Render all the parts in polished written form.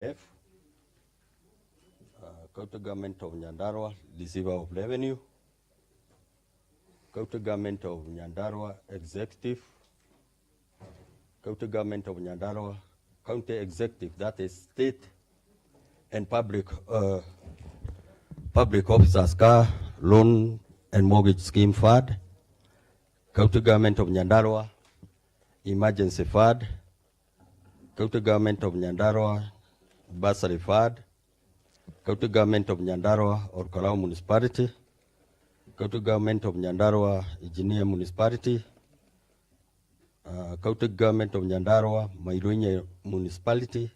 F. County Government of Nyandarua, Receiver of Revenue. County Government of Nyandarua, Executive. County Government of Nyandarua, County Executive, that is State and Public Officers Car Loan and Mortgage Scheme Fund. County Government of Nyandarua, Emergency Fund. County Government of Nyandarua, Bursary Fund. County Government of Nyandarua or Kalau Municipality. County Government of Nyandarua, Engineer Municipality. County Government of Nyandarua, Mairunya Municipality.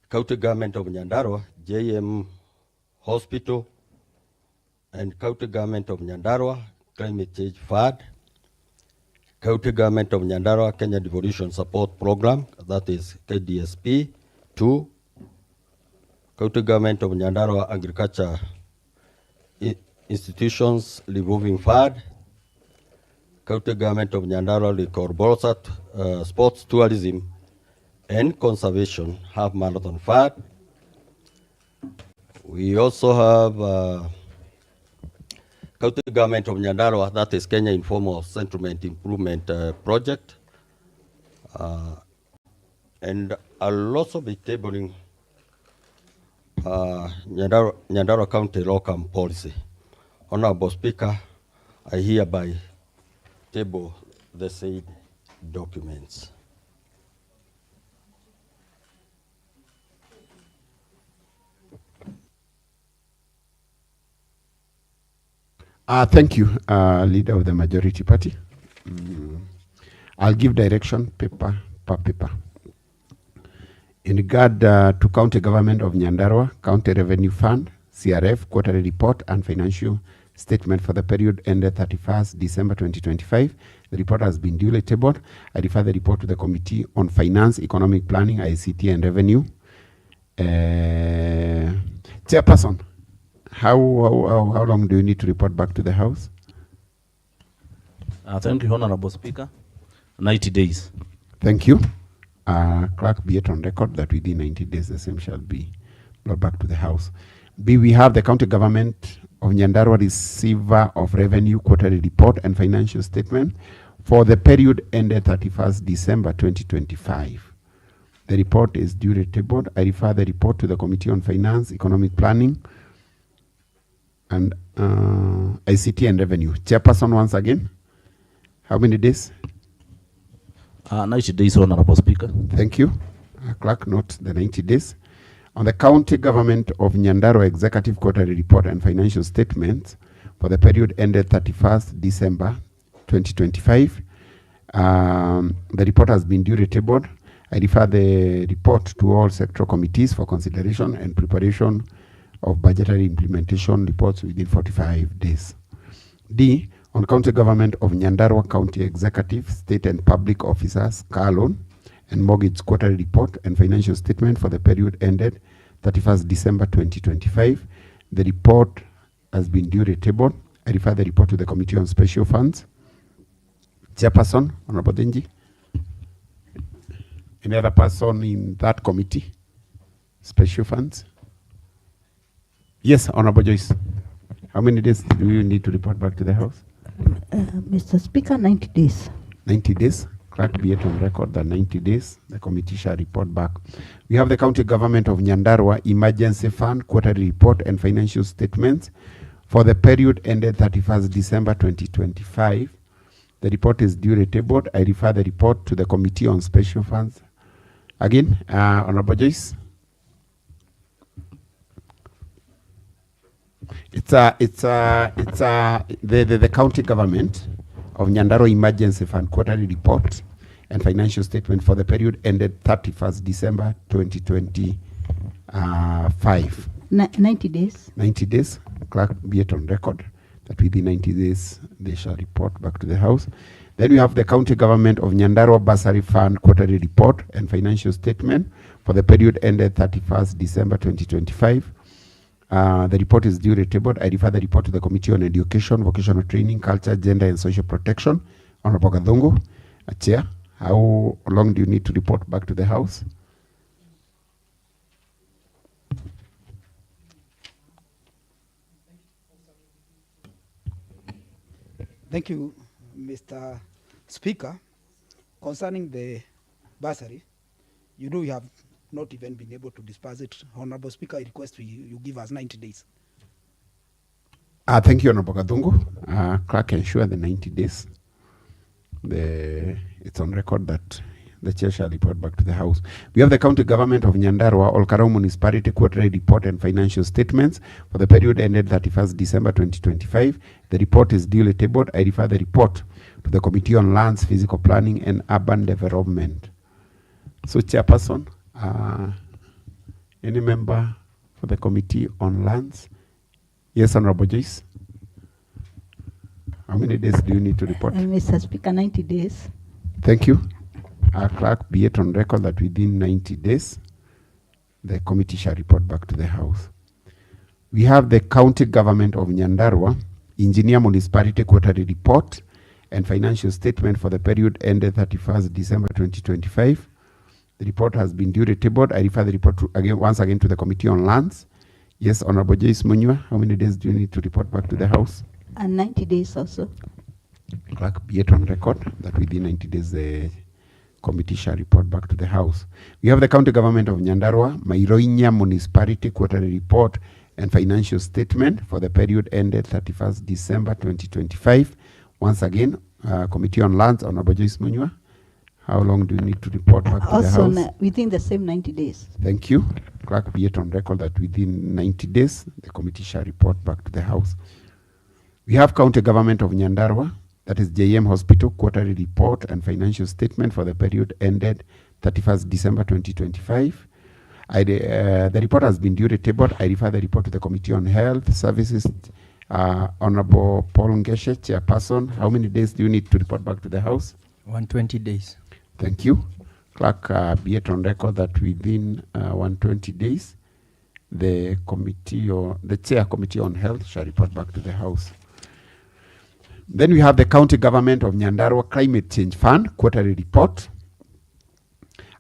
County Government of Nyandarua, JM Hospital. And County Government of Nyandarua, Climate Change Fund. County Government of Nyandarua, Kenya Devolution Support Program, that is KDSP 2. County Government of Nyandarua, Agriculture Institutions Revolving Fund. County Government of Nyandarua, Liquor Borsat, Sports Tourism and Conservation Half Marathon Fund. We also have County Government of Nyandarua, that is Kenya Informal Settlement Improvement Project. And I'll also be tabling Nyandarua County Locum Policy. Honorable Speaker, I hereby table the said documents. Thank you, Leader of the Majority Party. I'll give direction paper per paper. In regard to County Government of Nyandarua, County Revenue Fund, CRF, Quarterly Report and Financial Statement for the period ended 31st December 2025. The report has been duly tabled. I refer the report to the Committee on Finance, Economic Planning, ICT and Revenue. Chairperson, how long do you need to report back to the House? Thank you, Honorable Speaker. 90 days. Thank you. Clerk, be it on record that within 90 days the same shall be brought back to the House. B, we have the County Government of Nyandarua Receiver of Revenue Quarterly Report and Financial Statement for the period ended 31st December 2025. The report is duly tabled. I refer the report to the Committee on Finance, Economic Planning and ICT and Revenue. Chairperson, once again, how many days? 90 days, Honorable Speaker. Thank you. Clerk, note the 90 days. On the County Government of Nyandarua Executive Quarterly Report and Financial Statements for the period ended 31st December 2025. The report has been duly tabled. I refer the report to all sectoral committees for consideration and preparation of budgetary implementation reports within 45 days. D, on County Government of Nyandarua County Executive, State and Public Officers, Car Loan and Mortgage Quarterly Report and Financial Statement for the period ended 31st December 2025. The report has been duly tabled. I refer the report to the Committee on Special Funds. Chairperson, Honorable Denji. Any other person in that committee? Special Funds? Yes, Honorable Joyce. How many days do you need to report back to the House? Mr. Speaker, 90 days. 90 days. Clerk, be it on record that 90 days, the committee shall report back. We have the County Government of Nyandarua Emergency Fund Quarterly Report and Financial Statements for the period ended 31st December 2025. The report is duly tabled. I refer the report to the Committee on Special Funds. Again, Honorable Joyce. The County Government of Nyandarua Emergency Fund Quarterly Report and Financial Statement for the period ended 31st December 2025. 90 days. 90 days. Clerk, be it on record that within 90 days they shall report back to the House. Then we have the County Government of Nyandarua Bursary Fund Quarterly Report and Financial Statement for the period ended 31st December 2025. The report is duly tabled. I refer the report to the Committee on Education, Vocational Training, Culture, Gender and Social Protection. Honorable Gadongo, Chair, how long do you need to report back to the House? Thank you, Mr. Speaker. Concerning the bursary, you know you have not even been able to disperse it. Honorable Speaker, I request you give us 90 days. Thank you, Honorable Gadungu. Clerk, ensure the 90 days. It's on record that the chair shall report back to the House. We have the County Government of Nyandarua, Olkarau Municipality Quarterly Report and Financial Statements for the period ended 31st December 2025. The report is duly tabled. I refer the report to the Committee on Lands, Physical Planning and Urban Development. So, Chairperson, any member for the Committee on Lands? Yes, Honorable Joyce. How many days do you need to report? Mr. Speaker, 90 days. Thank you. Clerk, be it on record that within 90 days, the committee shall report back to the House. We have the County Government of Nyandarua, Engineer Municipality Quarterly Report and Financial Statement for the period ended 31st December 2025. The report has been duly tabled. I refer the report once again to the Committee on Lands. Yes, Honorable Joyce Munywa, how many days do you need to report back to the House? And 90 days also. Clerk, be it on record that within 90 days the committee shall report back to the House. We have the County Government of Nyandarua, Mairoinya Municipality Quarterly Report and Financial Statement for the period ended 31st December 2025. Once again, Committee on Lands, Honorable Joyce Munywa, how long do you need to report back to the Also House? within the same 90 days. Thank you. Clerk, be it on record that within 90 days, the committee shall report back to the House. We have County Government of Nyandarua, that is JM Hospital Quarterly Report and Financial Statement for the period ended 31st December 2025. The report has been duly tabled. I refer the report to the Committee on Health Services. Honorable Paul Ngeshe, Chairperson, how many days do you need to report back to the House? 120 days. Thank you. Clerk, be it on record that within 120 days, the committee or the Chair Committee on Health shall report back to the House. Then we have the County Government of Nyandarua Climate Change Fund Quarterly Report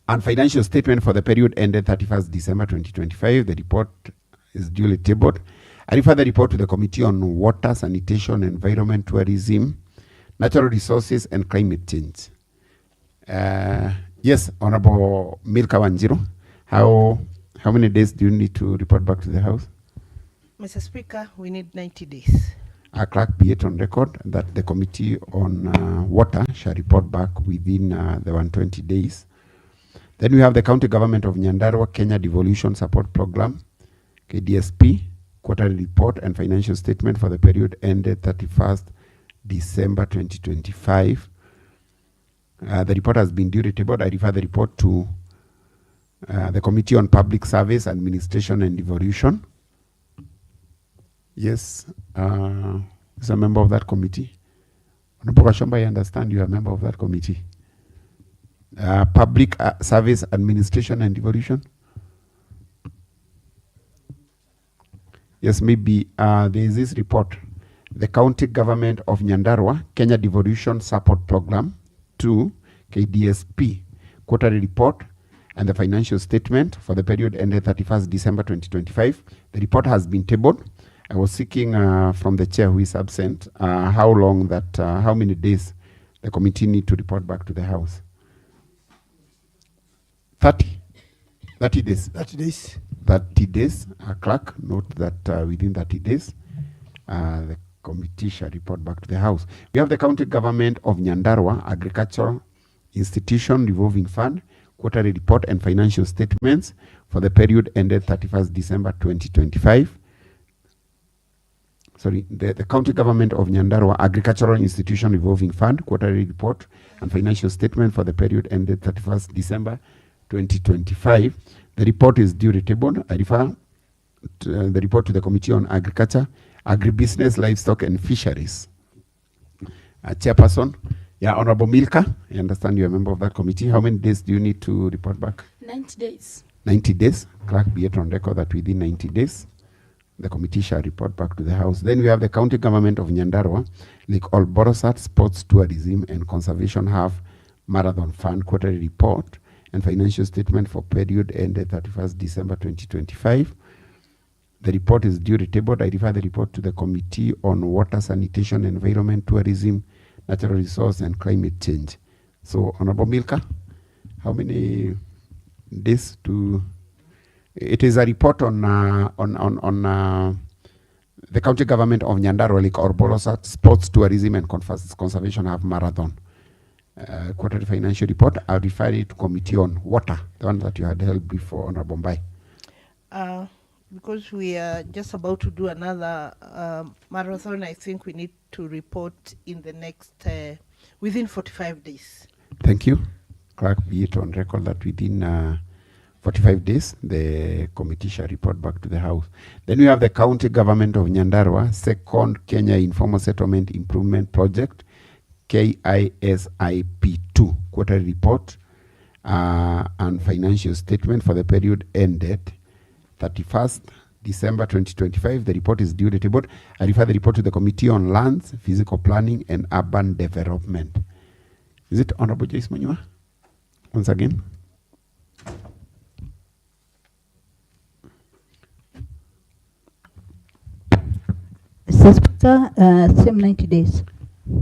and Financial Statement for the period ended 31st December 2025. The report is duly tabled. I refer the report to the Committee on Water, Sanitation, Environment, Tourism, Natural Resources and Climate Change. Yes, Honorable Milka Wanjiru, how many days do you need to report back to the House? Mr. Speaker, we need 90 days. Clerk, be it on record that the Committee on Water shall report back within the 120 days. Then we have the County Government of Nyandarua Kenya Devolution Support Program, KDSP, Quarterly Report and Financial Statement for the period ended 31st December 2025. The report has been duly tabled. I refer the report to the Committee on Public Service, Administration and Devolution. Yes, is a member of that committee. Honorable Kashamba, I understand you are a member of that committee. Public Service, Administration and Devolution. Yes, maybe there is this report. The County Government of Nyandarua, Kenya Devolution Support Program 2, KDSP, Quarterly Report and the Financial Statement for the period ended 31st December 2025. The report has been tabled. I was seeking from the chair who is absent how many days the committee need to report back to the House. 30 days. 30 days. 30 days. Clerk, note that within 30 days, the committee shall report back to the House. We have the County Government of Nyandarua Agricultural Institution Revolving Fund Quarterly Report and Financial Statements for the period ended 31st December 2025. The County Government of Nyandarua Agricultural Institution Revolving Fund Quarterly Report and Financial Statement for the period ended 31st December 2025. The report is duly tabled. I refer the report to the Committee on Agriculture, Agribusiness, Livestock and Fisheries. Chairperson, Honorable Milka, I understand you're a member of that committee. How many days do you need to report back? 90 days. 90 days. Clerk, be it on record that within 90 days, the committee shall report back to the House. Then we have the County Government of Nyandarua, Lake Olborosat Sports Tourism and Conservation Half Marathon Fund Quarterly Report and Financial Statement for period ended 31st December 2025. The report is duly tabled. I refer the report to the Committee on Water, Sanitation, Environment, Tourism, natural resource and climate change. So, Honorable Milka, how many days to? It is a report on the county government of Nyandarua, Lake Orbolosa Sports Tourism and Conservation Half Marathon. Quarterly financial report. I'll refer it to committee on water, the one that you had held before, Honorable Mbai. Because we are just about to do another marathon, I think we need to report in the next, within 45 days. Thank you. Clerk, be it on record that within 45 days, the committee shall report back to the House. Then we have the county government of Nyandarua, second Kenya Informal Settlement Improvement Project, KISIP2, quarterly report and financial statement for the period ended 31st December 2025. The report is duly tabled. I refer the report to the Committee on Lands, Physical Planning and Urban Development. Is it Honorable Joyce Manyua? Once again. Mr. Speaker, same 90 days.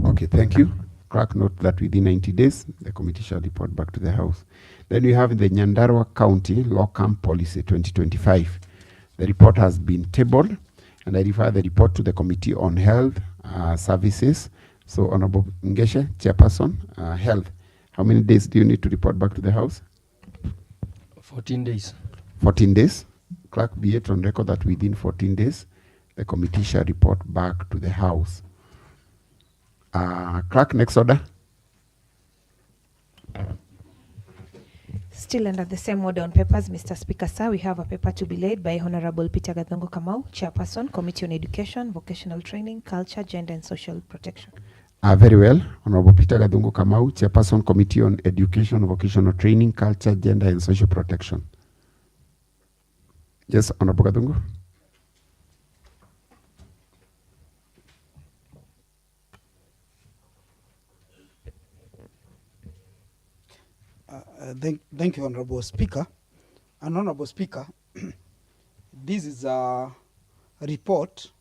Okay, thank you. Clerk, note that within 90 days, the committee shall report back to the House. Then we have the Nyandarua County Law Camp Policy 2025. The report has been tabled, and I refer the report to the Committee on Health Services. So, Honorable Ngeshe, Chairperson, Health. How many days do you need to report back to the House? 14 days. 14 days. Clerk, be it on record that within 14 days, the committee shall report back to the House. Clerk, next order. Still under the same order on papers, Mr. Speaker, sir, we have a paper to be laid by Honorable Peter Gathongo Kamau, Chairperson, Committee on Education, Vocational Training, Culture, Gender and Social Protection. Very well. Honorable Peter Gathongo Kamau, Chairperson, Committee on Education, Vocational Training, Culture, Gender and Social Protection. Yes, Honorable Gathongo. Thank you, Honorable Speaker. And Honorable Speaker, this is a report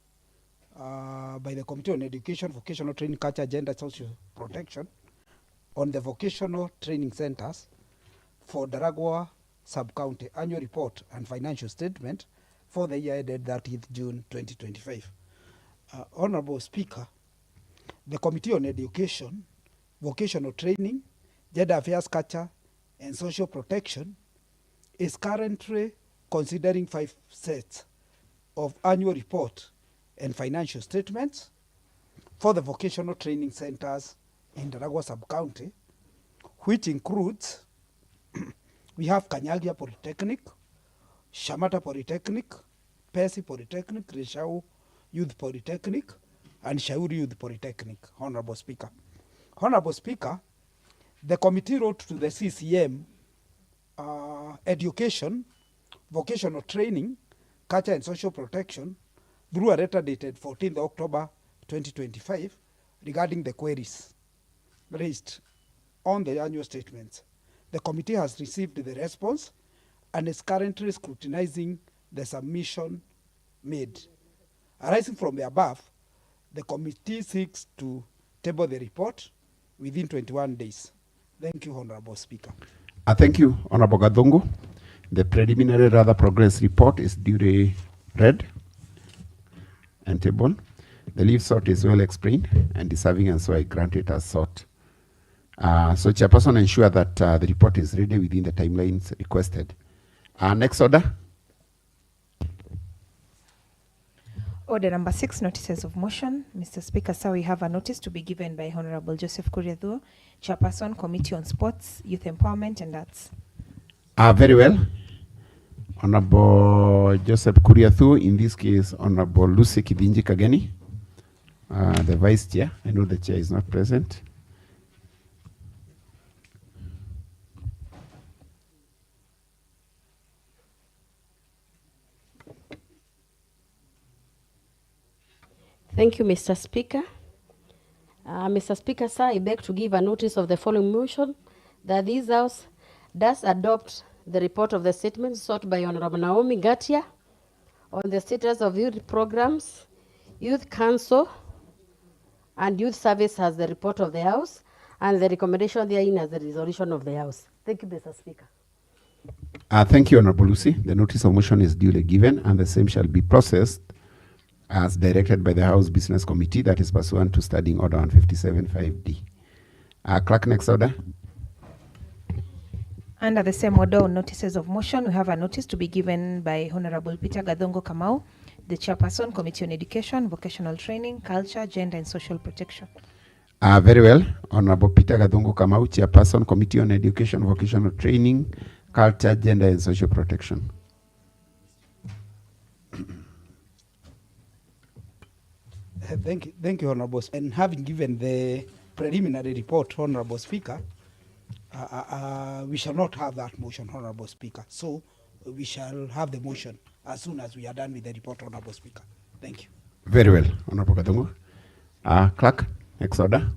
by the Committee on Education, Vocational Training, Culture, Gender, and Social Protection on the vocational training centers for Nyandarua Sub-County Annual Report and Financial Statement for the year ended 30th June 2025. Honorable Speaker, the Committee on Education, Vocational Training, Gender Affairs, Culture, and Social Protection is currently considering 5 sets of annual report and financial statements for the vocational training centers in Nyandarua Sub-County, which includes we have Kanyagia Polytechnic, Shamata Polytechnic, Pesi Polytechnic, Rishau Youth Polytechnic, and Shauri Youth Polytechnic. Honorable Speaker. Honorable Speaker, the committee wrote to the CCM Education, Vocational Training, Culture and Social Protection through a letter dated 14th October 2025 regarding the queries raised on the annual statements. The committee has received the response and is currently scrutinizing the submission made. Arising from the above, the committee seeks to table the report within 21 days. Thank you, Honorable Speaker. Thank you, Honorable Gathongo. The preliminary rather progress report is duly read and tabled. The leave sought is well explained and deserving, and so I grant it as sought. So Chairperson, ensure that the report is ready within the timelines requested. Next order. Order number 6, notices of motion. Mr. Speaker, sir, we have a notice to be given by Honorable Joseph Kuriathuo, Chairperson, Committee on Sports, Youth Empowerment and Arts. Very well. Honorable Joseph Kuriathuo, in this case, Honorable Lucy Kidinji Kageni, the Vice Chair. I know the Chair is not present. Thank you, Mr. Speaker. Mr. Speaker, sir, I beg to give a notice of the following motion that this House does adopt the report of the statement sought by Honorable Naomi Gatia on the status of youth programs, Youth Council, and Youth Service has the report of the House, and the recommendation therein as the resolution of the House. Thank you, Mr. Speaker. Thank you, Honorable Lucy. The notice of motion is duly given, and the same shall be processed as directed by the House Business Committee, that is pursuant to Standing Order 157.5D. Clerk, next order. Under the same order on notices of motion, we have a notice to be given by Honorable Peter Gadongo Kamau, the Chairperson, Committee on Education, Vocational Training, Culture, Gender and Social Protection. Very well. Honorable Peter Gadongo Kamau, Chairperson, Committee on Education, Vocational Training, Culture, Gender and Social Protection. Thank you, Honorable Speaker. And having given the preliminary report, Honorable Speaker, we shall not have that motion, Honorable Speaker. So we shall have the motion as soon as we are done with the report, Honorable Speaker. Thank you. Very well, Honorable Gadongo. Clerk, next order.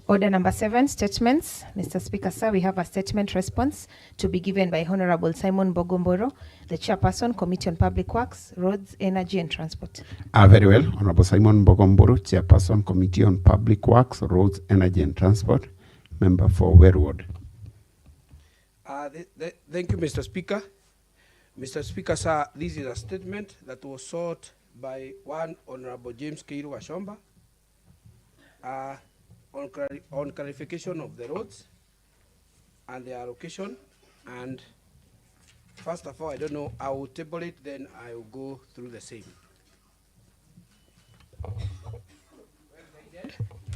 Order number 7, statements. Mr. Speaker, sir, we have a statement response to be given by Honorable Simon Bogomboro, the Chairperson, Committee on Public Works, Roads, Energy and Transport. Very well, Honorable Simon Bogomboro, Chairperson, Committee on Public Works, Roads, Energy and Transport, member for Westward. Thank you, Mr. Speaker. Mr. Speaker, sir, this is a statement that was sought by one Honorable James Keiru Washomba on clarification of the roads and their allocation. And first of all, I don't know, I will table it, then I will go through the same.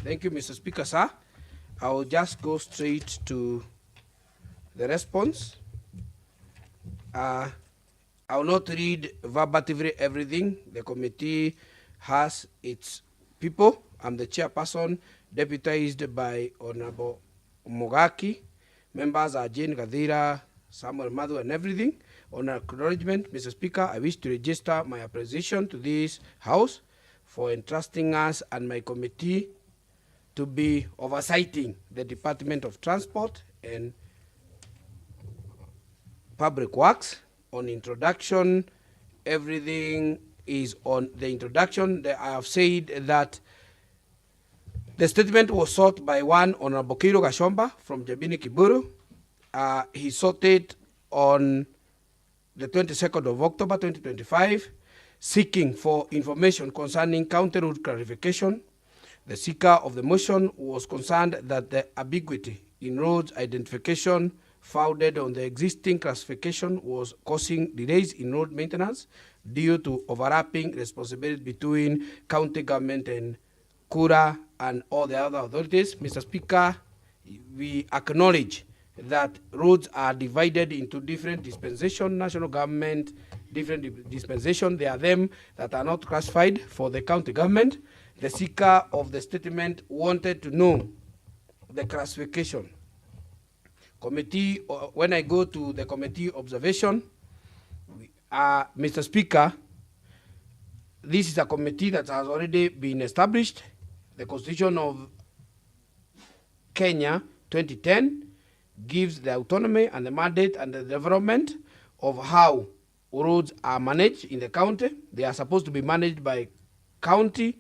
Thank you, Mr. Speaker, sir. I will just go straight to the response. I will not read verbatimly everything. The committee has its people. I'm the chairperson, deputized by Honorable Mogaki. Members are Jane Gadira, Samuel Madu, and everything. On acknowledgement, Mr. Speaker, I wish to register my appreciation to this House for entrusting us and my committee to be oversighting the Department of Transport and Public Works. On introduction, everything is on the introduction. I have said that the statement was sought by one Honorable Keiru Gashomba from Jabini Kiburu. He sought it on the 22nd of October 2025, seeking for information concerning county route clarification. The seeker of the motion was concerned that the ambiguity in roads identification founded on the existing classification was causing delays in road maintenance due to overlapping responsibility between county government and Kura and all the other authorities. Mr. Speaker, we acknowledge that roads are divided into different dispensation, national government, different dispensation. There are them that are not classified for the county government. The seeker of the statement wanted to know the classification. Committee, when I go to the committee observation, Mr. Speaker, this is a committee that has already been established. The Constitution of Kenya 2010 gives the autonomy and the mandate and the development of how roads are managed in the county. They are supposed to be managed by county,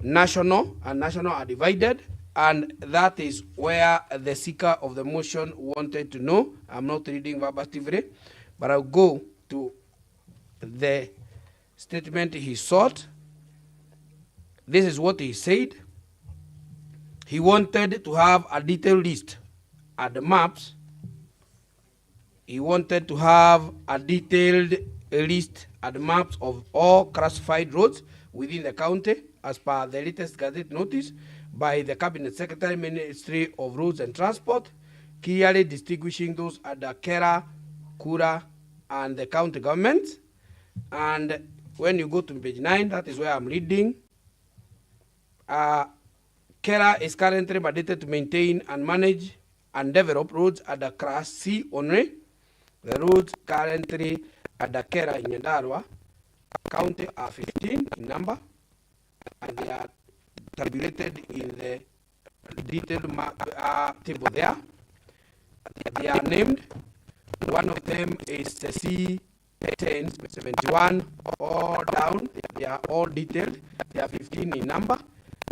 national, and national are divided. And that is where the seeker of the motion wanted to know. I'm not reading verbatimly, but I'll go to the statement he sought. This is what he said. He wanted to have a detailed list at the maps. He wanted to have a detailed list at the maps of all classified roads within the county as per the latest Gazette notice by the Cabinet Secretary, Ministry of Roads and Transport, clearly distinguishing those at the Kera, Kura, and the county government. And when you go to page 9, that is where I'm reading. Kera is currently mandated to maintain and manage and develop roads at the Class C only. The roads currently at the Kera in Nyandarua county are 15 in number, and they are tabulated in the detailed map, table there. They are named. One of them is the 10, 71, all down. They are all detailed. They are 15 in number.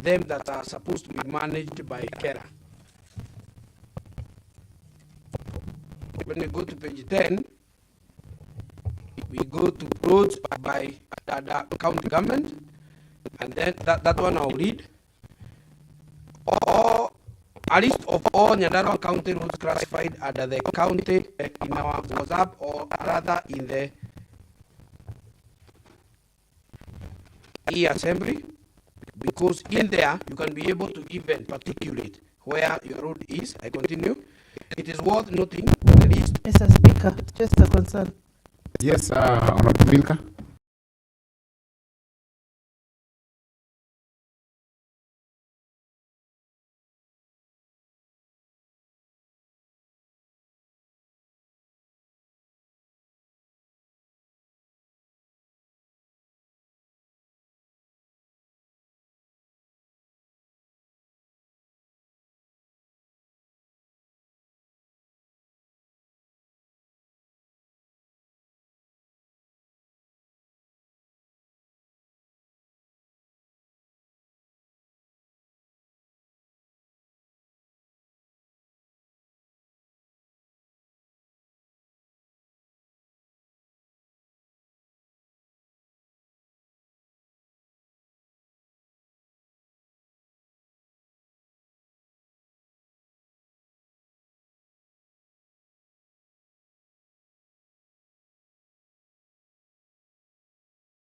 Them that are supposed to be managed by Kera. When we go to page 10, we go to roads by the county government, and then that one I'll read. A list of all Nyandarua County roads classified under the county in our WhatsApp, or rather in the e-assembly, because in there you can be able to even particulate where your road is. I continue. It is worth noting the list. Mr. Speaker, just a concern. Yes, Honorable Milka.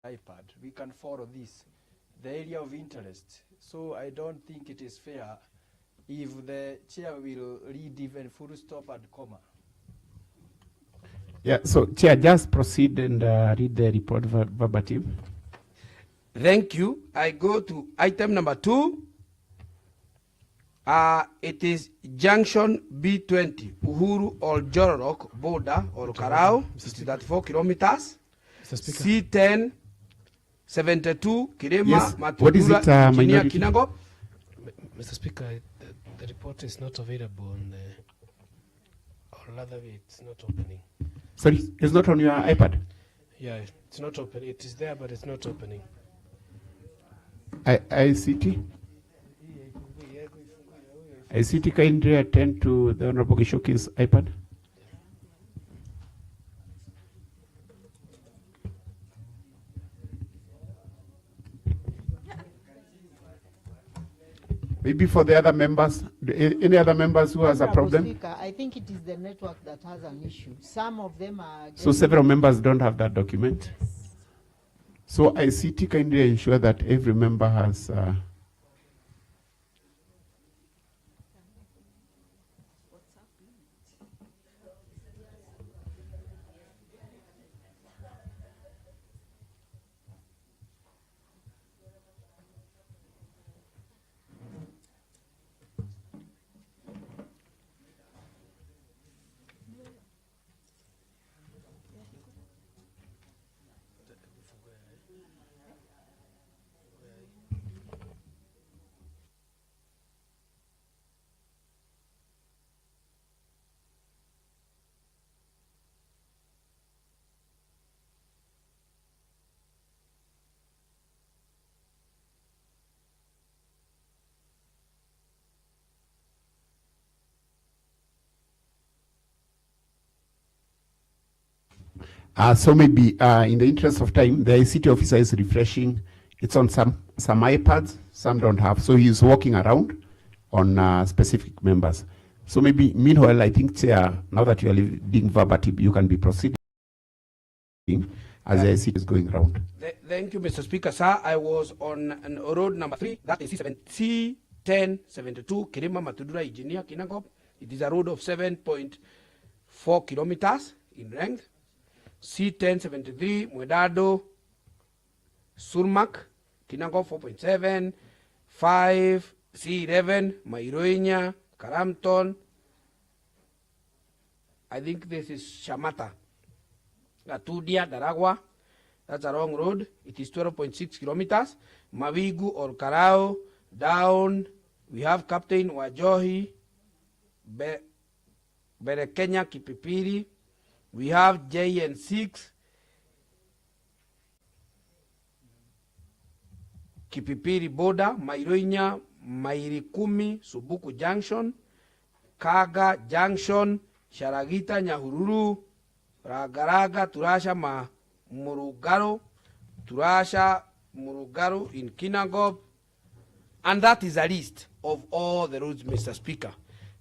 iPad, we can follow this, the area of interest. So I don't think it is fair if the chair will read even full stop and comma. Yeah, so Chair, just proceed and read the report verbatim. Thank you. I go to item number 2. It is junction B20, Uhuru or Jororok border or Karao, 64 kilometers. C10, 72, Kirema, Yes. Matudura, What is it, Engineer minority? Kinago. Mr. Speaker, the report is not available on the, or rather it's not opening. Sorry, it's not on your iPad? Yeah, it's not open. It is there, but it's not opening. ICT? ICT kindly attend to the Honorable Gishoki's iPad. Maybe for the other members, any other members who has a problem? Speaker, I think it is the network that has an issue. Some of them are... So several members don't have that document. So ICT kindly ensure that every member has... So maybe in the interest of time, the ICT officer is refreshing. It's on some iPads, some don't have. So he's walking around on specific members. So maybe meanwhile, I think now that you are reading verbatim, you can be proceeding as the ICT is going around. Thank you, Mr. Speaker. Sir, I was on road number 3, that is C1072, Kirima Matudura, Engineer Kinangop. It is a road of 7.4 kilometers in length. C1073, Mwedado, Surmak, Kinangop 4.7, 5, C11, Mairoinya, Karamton. I think this is Shamata. Gatudia, Daragwa. That's a wrong road. It is 12.6 kilometers. Mavigu or Karao, down. We have Captain Wajohi, Berekenya Kipipiri. We have JN6, Kipipiri Boda, Mairoinya, Mairikumi, Subuku Junction, Kaga Junction, Sharagita, Nyahururu, Ragaraga, Turasha Murugaro, Turasha Murugaro in Kinagob. And that is a list of all the roads, Mr. Speaker.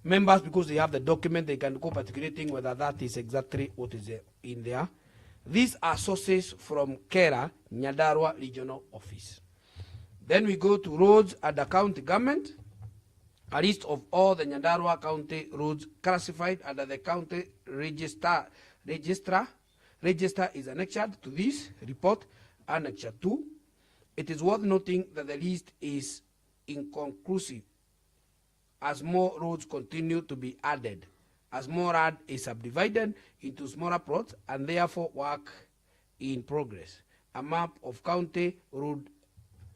Members, because they have the document, they can go articulating whether that is exactly what is in there. These are sources from Kera, Nyandarua Regional Office. Then we go to roads at the county government. A list of all the Nyandarua County roads classified under the county register. Register is annexed to this report, Annex 2. It is worth noting that the list is inconclusive as more roads continue to be added, as more road is subdivided into smaller plots and therefore work in progress. A map of county road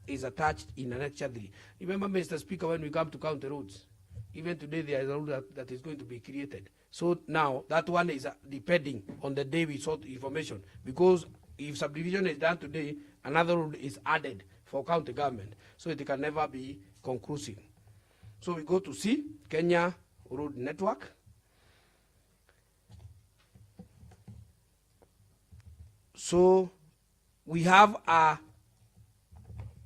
is attached in Annex 3. Remember, Mr. Speaker, when we come to county roads, even today there is a road that is going to be created. So now that one is depending on the day we sought information, because if subdivision is done today, another road is added for county government, so it can never be conclusive. So we go to C, Kenya Road Network. So we have a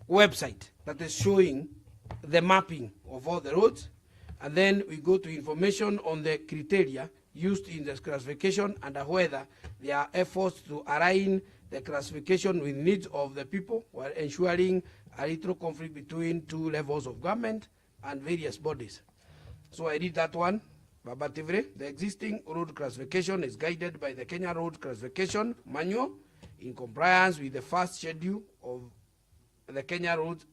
website that is showing the mapping of all the roads, and then we go to information on the criteria used in the classification and whether there are efforts to align the classification with needs of the people while ensuring a little conflict between two levels of government and various bodies. So I read that one verbatively. The existing road classification is guided by the Kenya Road Classification Manual in compliance with the first schedule of the Kenya Roads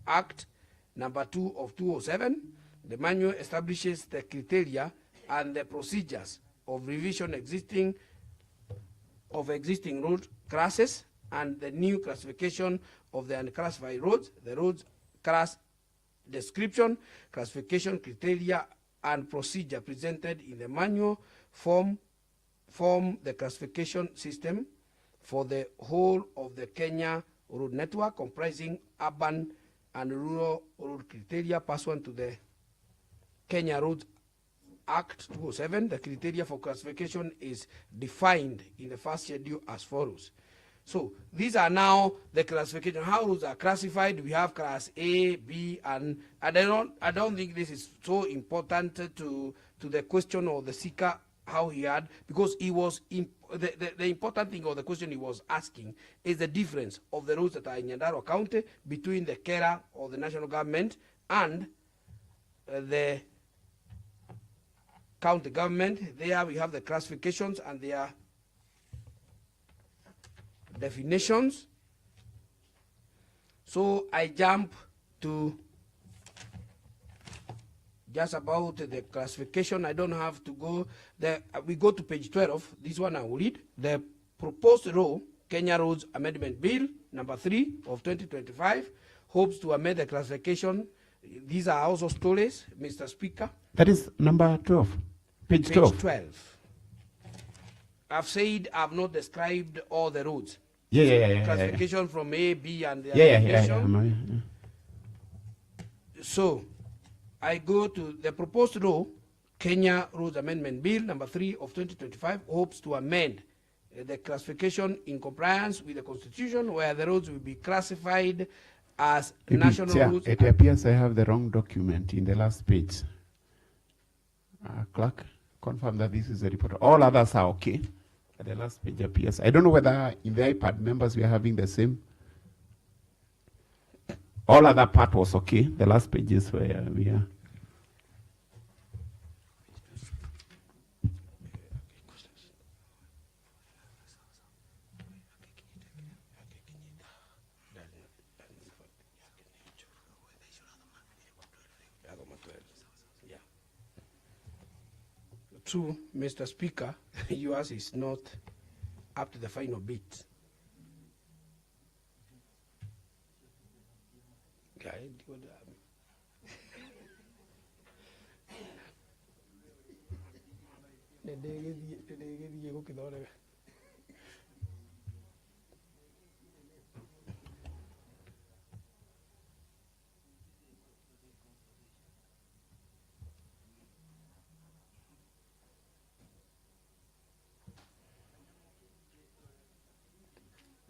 Act number 2 of 2007. The manual establishes the criteria and the procedures of revision existing road classes and the new classification of the unclassified roads. The roads class description, classification criteria, and procedure presented in the manual form the classification system for the whole of the Kenya road network, comprising urban and rural road criteria pursuant to the Kenya Roads Act 2007. The criteria for classification is defined in the first schedule as follows. So these are now the classification. How roads are classified? We have class A, B, and I don't think this is so important to the question of the seeker, how he had, because he was the important thing of the question he was asking is the difference of the roads that are in Nyandarua County between the Kera or the national government and the county government. There we have the classifications and their definitions. So I jump to just about the classification. I don't have to go there. We go to page 12. This one I will read. The proposed law, Kenya Roads Amendment Bill number 3 of 2025, hopes to amend the classification. These are also stories, Mr. Speaker. That is number 12. Page 12. 12. I've said I've not described all the roads. Yeah. Classification from A, B, and the Yeah. So I go to the proposed law, Kenya Roads Amendment Bill number 3 of 2025, hopes to amend the classification in compliance with the Constitution, where the roads will be classified as national roads. It appears I have the wrong document in the last page. Clerk, confirm that this is the report. All others are okay. But the last page appears. I don't know whether in the iPad members we are having the same. All other part was okay. The last page is where we are. True, Mr. Speaker, yours is not up to the final bit.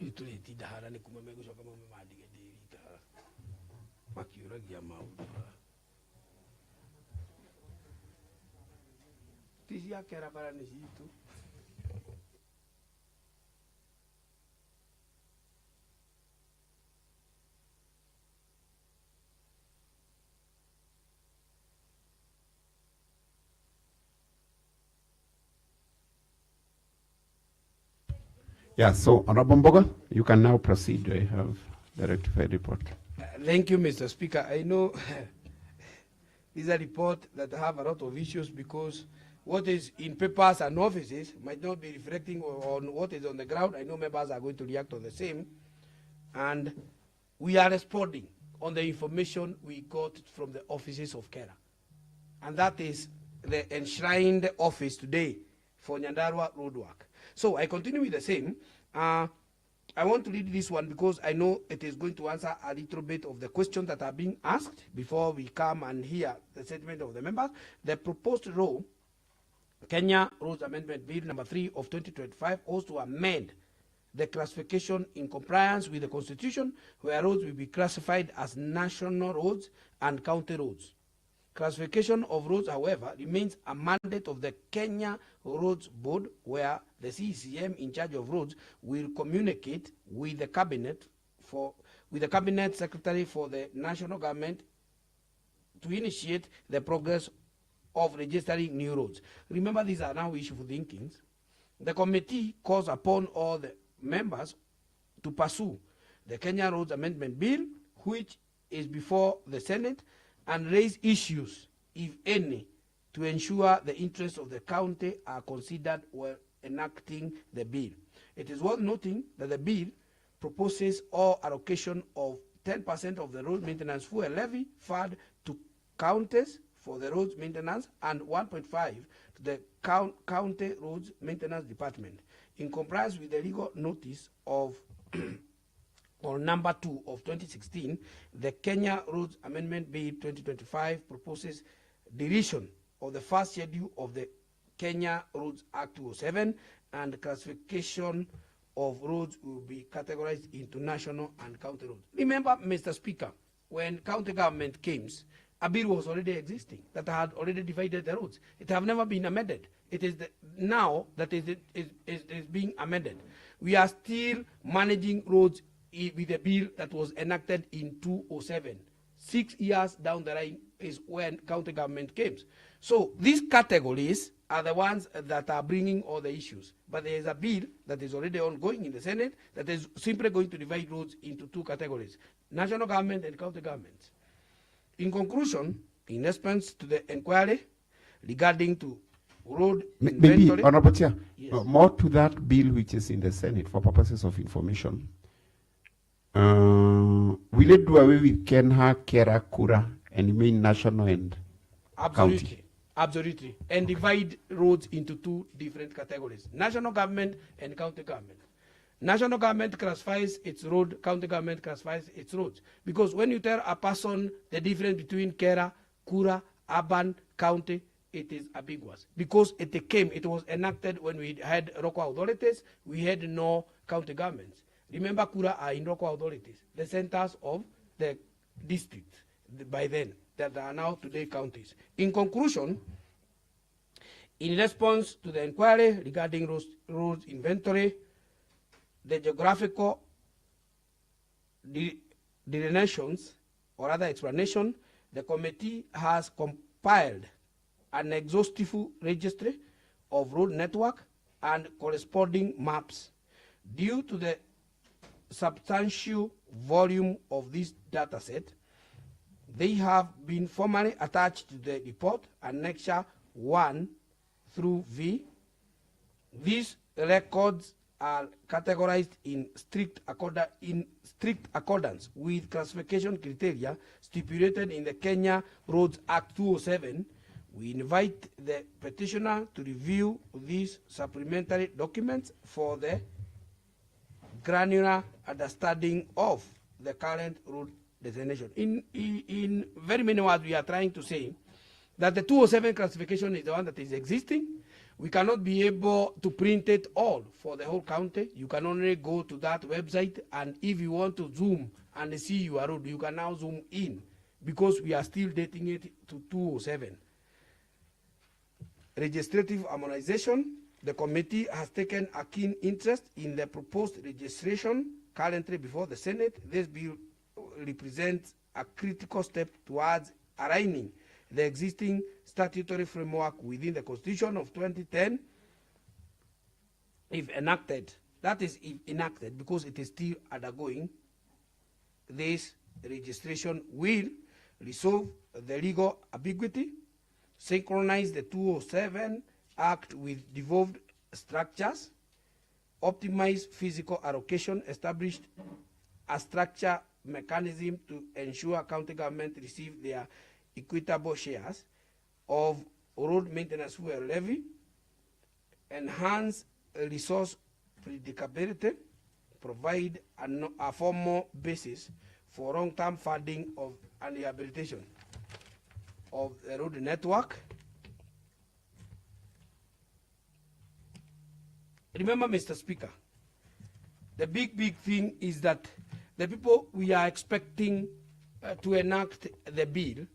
Ituleti dahara ni kumemegusha kama memadige dirita. Makiuragia maundu. Tisi ya kera para ni situ. Yeah, so Honorable Mboga, you can now proceed. I have the rectified report. Thank you, Mr. Speaker. I know this is a report that have a lot of issues because what is in papers and offices might not be reflecting on what is on the ground. I know members are going to react on the same. And we are responding on the information we got from the offices of KERA. And that is the enshrined office today for Nyandarua roadwork. So I continue with the same. I want to read this one because I know it is going to answer a little bit of the questions that are being asked before we come and hear the statement of the members. The proposed law, Kenya Roads Amendment Bill number 3 of 2025, was to amend the classification in compliance with the Constitution, where roads will be classified as national roads and county roads. Classification of roads, however, remains a mandate of the Kenya Roads Board, where the CCM in charge of roads will communicate with the cabinet secretary for the national government to initiate the progress of registering new roads. Remember, these are now issue for thinkings. The committee calls upon all the members to pursue the Kenya Roads Amendment Bill, which is before the Senate, and raise issues, if any, to ensure the interests of the county are considered while enacting the bill. It is worth noting that the bill proposes all allocation of 10% of the road maintenance fuel levy fund to counties for the roads maintenance and 1.5 to the county roads maintenance department. In compliance with the legal notice of or number 2 of 2016, the Kenya Roads Amendment Bill 2025 proposes deletion of the first schedule of the Kenya Roads Act 2007, and classification of roads will be categorized into national and county roads. Remember, Mr. Speaker, when county government came, a bill was already existing that had already divided the roads. It have never been amended. It is now that it is being amended. We are still managing roads with a bill that was enacted in 2007. 6 years down the line is when county government came. So these categories are the ones that are bringing all the issues. But there is a bill that is already ongoing in the Senate that is simply going to divide roads into 2 categories, national government and county government. In conclusion, in response to the inquiry regarding to road Maybe, inventory, Honorable Chair, yes. More to that bill which is in the Senate for purposes of information. Will it do away with Kenha, Kera, Kura, and remain national and Absolutely. county? Absolutely. And divide roads into 2 different categories, national government and county government. National government classifies its road, county government classifies its roads. Because when you tell a person the difference between Kera, Kura, urban, county, it is ambiguous. Because it was enacted when we had local authorities, we had no county governments. Remember, Kura are in local authorities, the centers of the district by then, that are now today counties. In conclusion, in response to the inquiry regarding roads inventory, the geographical delineations or other explanation, the committee has compiled an exhaustive registry of road network and corresponding maps. Due to the substantial volume of this data set, they have been formally attached to the report, Annexure 1 through V. These records are categorized in strict accordance with classification criteria stipulated in the Kenya Roads Act 2007. We invite the petitioner to review these supplementary documents for the granular understanding of the current road designation. In very many words, we are trying to say that the 207 classification is the one that is existing, We cannot be able to print it all for the whole county. You can only go to that website, and if you want to zoom and see your road, you can now zoom in, because we are still dating it to 2007. Legislative harmonization. The committee has taken a keen interest in the proposed registration currently before the Senate. This bill represents a critical step towards aligning the existing statutory framework within the Constitution of 2010, if enacted. That is, if enacted, because it is still undergoing. This registration will resolve the legal ambiguity, synchronize the 2007 Act with devolved structures, optimize physical allocation, establish a structure mechanism to ensure county government receive their equitable shares of road maintenance fuel levy, enhance resource predictability, provide a formal basis for long-term funding of and rehabilitation of the road network. Remember, Mr. Speaker, the big thing is that the people we are expecting to enact the bill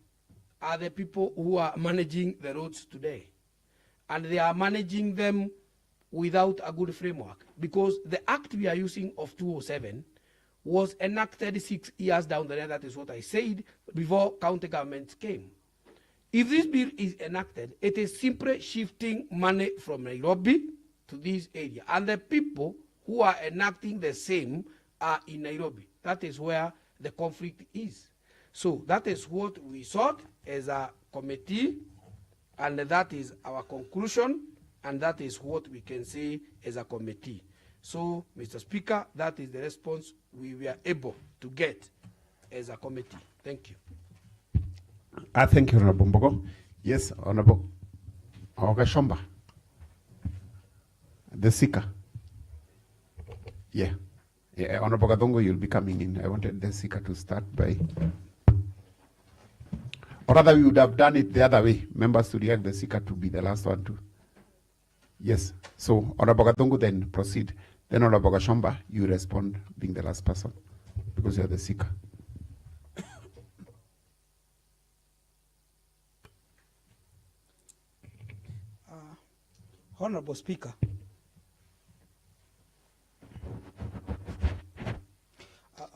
are the people who are managing the roads today. And they are managing them without a good framework, because the act we are using of 2007 was enacted 6 years down the line. That is what I said before county governments came. If this bill is enacted, it is simply shifting money from Nairobi to this area. And the people who are enacting the same are in Nairobi. That is where the conflict is. So that is what we sought as a committee, and that is our conclusion, and that is what we can say as a committee. So, Mr. Speaker, that is the response we were able to get as a committee. Thank you. Thank you, Honorable Mbogo. Yes, Honorable Ogashomba. The seeker. Yeah. Honorable Gadongo, you'll be coming in. I wanted the seeker to start by... Or rather, we would have done it the other way. Members to react, the seeker to be the last one too. Yes. So, Honorable Gadongo, then proceed. Then Honorable Gashomba, you respond being the last person, because you are the seeker. Honorable Speaker,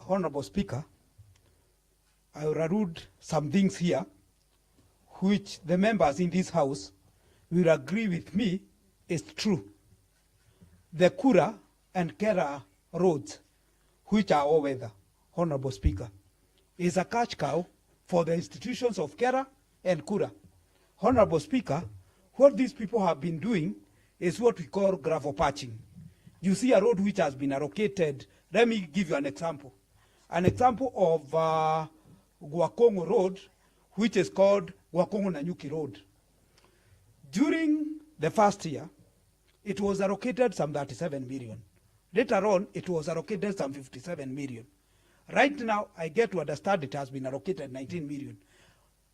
Honorable Speaker, I will allude some things here which the members in this house will agree with me is true. The Kura and Kera roads, which are all weather, Honorable Speaker, is a cash cow for the institutions of Kera and Kura. Honorable Speaker, what these people have been doing is what we call gravel patching. You see a road which has been allocated. Let me give you an example. An example of Gwakongo Road, which is called Gwakongo Nanyuki Road. During the first year, it was allocated some 37 million. Later on, it was allocated some 57 million. Right now, I get to understand it has been allocated 19 million.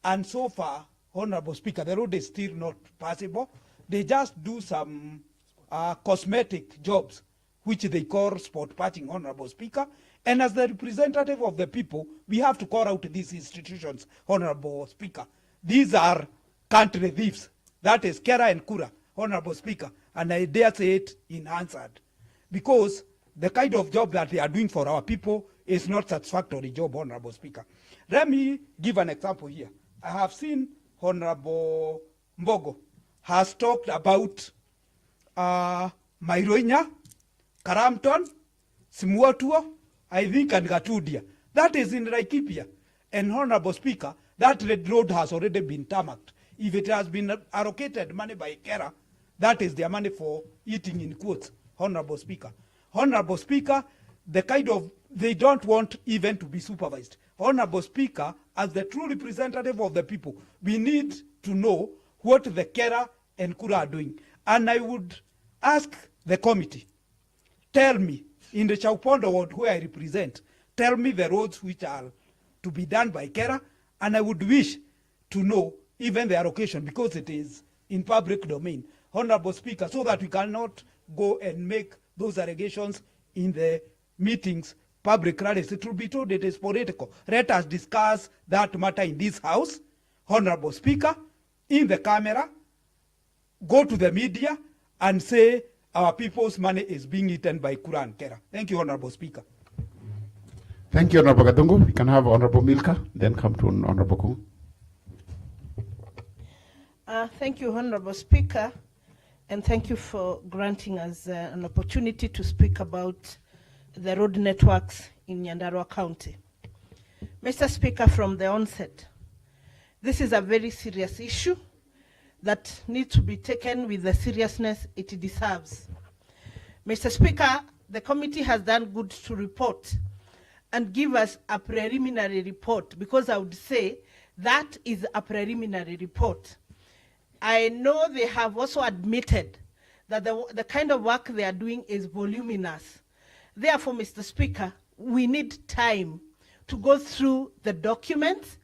And so far, Honorable Speaker, the road is still not passable. They just do some cosmetic jobs, which they call spot patching, Honorable Speaker. And as the representative of the people, we have to call out these institutions, Honorable Speaker. These are country thieves. That is Kera and Kura, Honorable Speaker. And I dare say it in answered. Because the kind of job that they are doing for our people is not satisfactory job, Honorable Speaker. Let me give an example here. I have seen Honorable Mbogo has talked about Mairoinya, Karamton, Simuatuo, I think, and Gatudia. That is in Laikipia. And Honorable Speaker, that red road has already been tarmacked. If it has been allocated money by Kera, that is their money for eating in quotes, Honorable Speaker. Honorable Speaker, the kind of, they don't want even to be supervised. Honorable Speaker, as the true representative of the people, we need to know what the Kera and Kura are doing. And I would ask the committee, tell me, in the Chaupondo ward where I represent, tell me the roads which are to be done by Kera, and I would wish to know even the allocation, because it is in public domain. Honorable Speaker, so that we cannot go and make those allegations in the meetings, public rallies. It will be told it is political. Let us discuss that matter in this house, Honorable Speaker, in the camera, go to the media and say our people's money is being eaten by Kura and Kera. Thank you, Honorable Speaker. Thank you, Honorable Gadungu. We can have Honorable Milka, then come to Honorable Kung. Thank you, Honorable Speaker, and thank you for granting us an opportunity to speak about the road networks in Nyandarua County. Mr. Speaker, from the onset, this is a very serious issue that needs to be taken with the seriousness it deserves. Mr. Speaker, the committee has done good to report and give us a preliminary report, because I would say that is a preliminary report. I know they have also admitted that the kind of work they are doing is voluminous. Therefore, Mr. Speaker, we need time to go through the documents,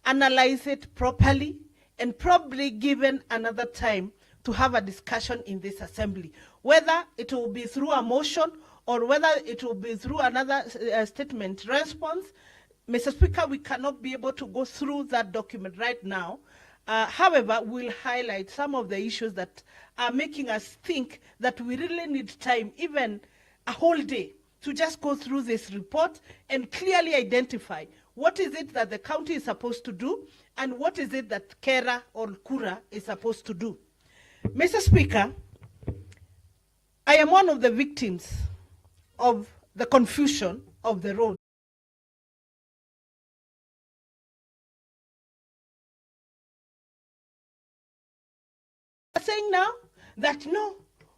analyze it properly, and probably given another time to have a discussion in this assembly. Whether it will be through a motion or whether it will be through another statement response, Mr. Speaker, we cannot be able to go through that document right now. However, we'll highlight some of the issues that are making us think that we really need time, even a whole day, to just go through this report and clearly identify what is it that the county is supposed to do and what is it that Kera or Kura is supposed to do. Mr. Speaker, I am one of the victims of the confusion of the road. Saying now that no,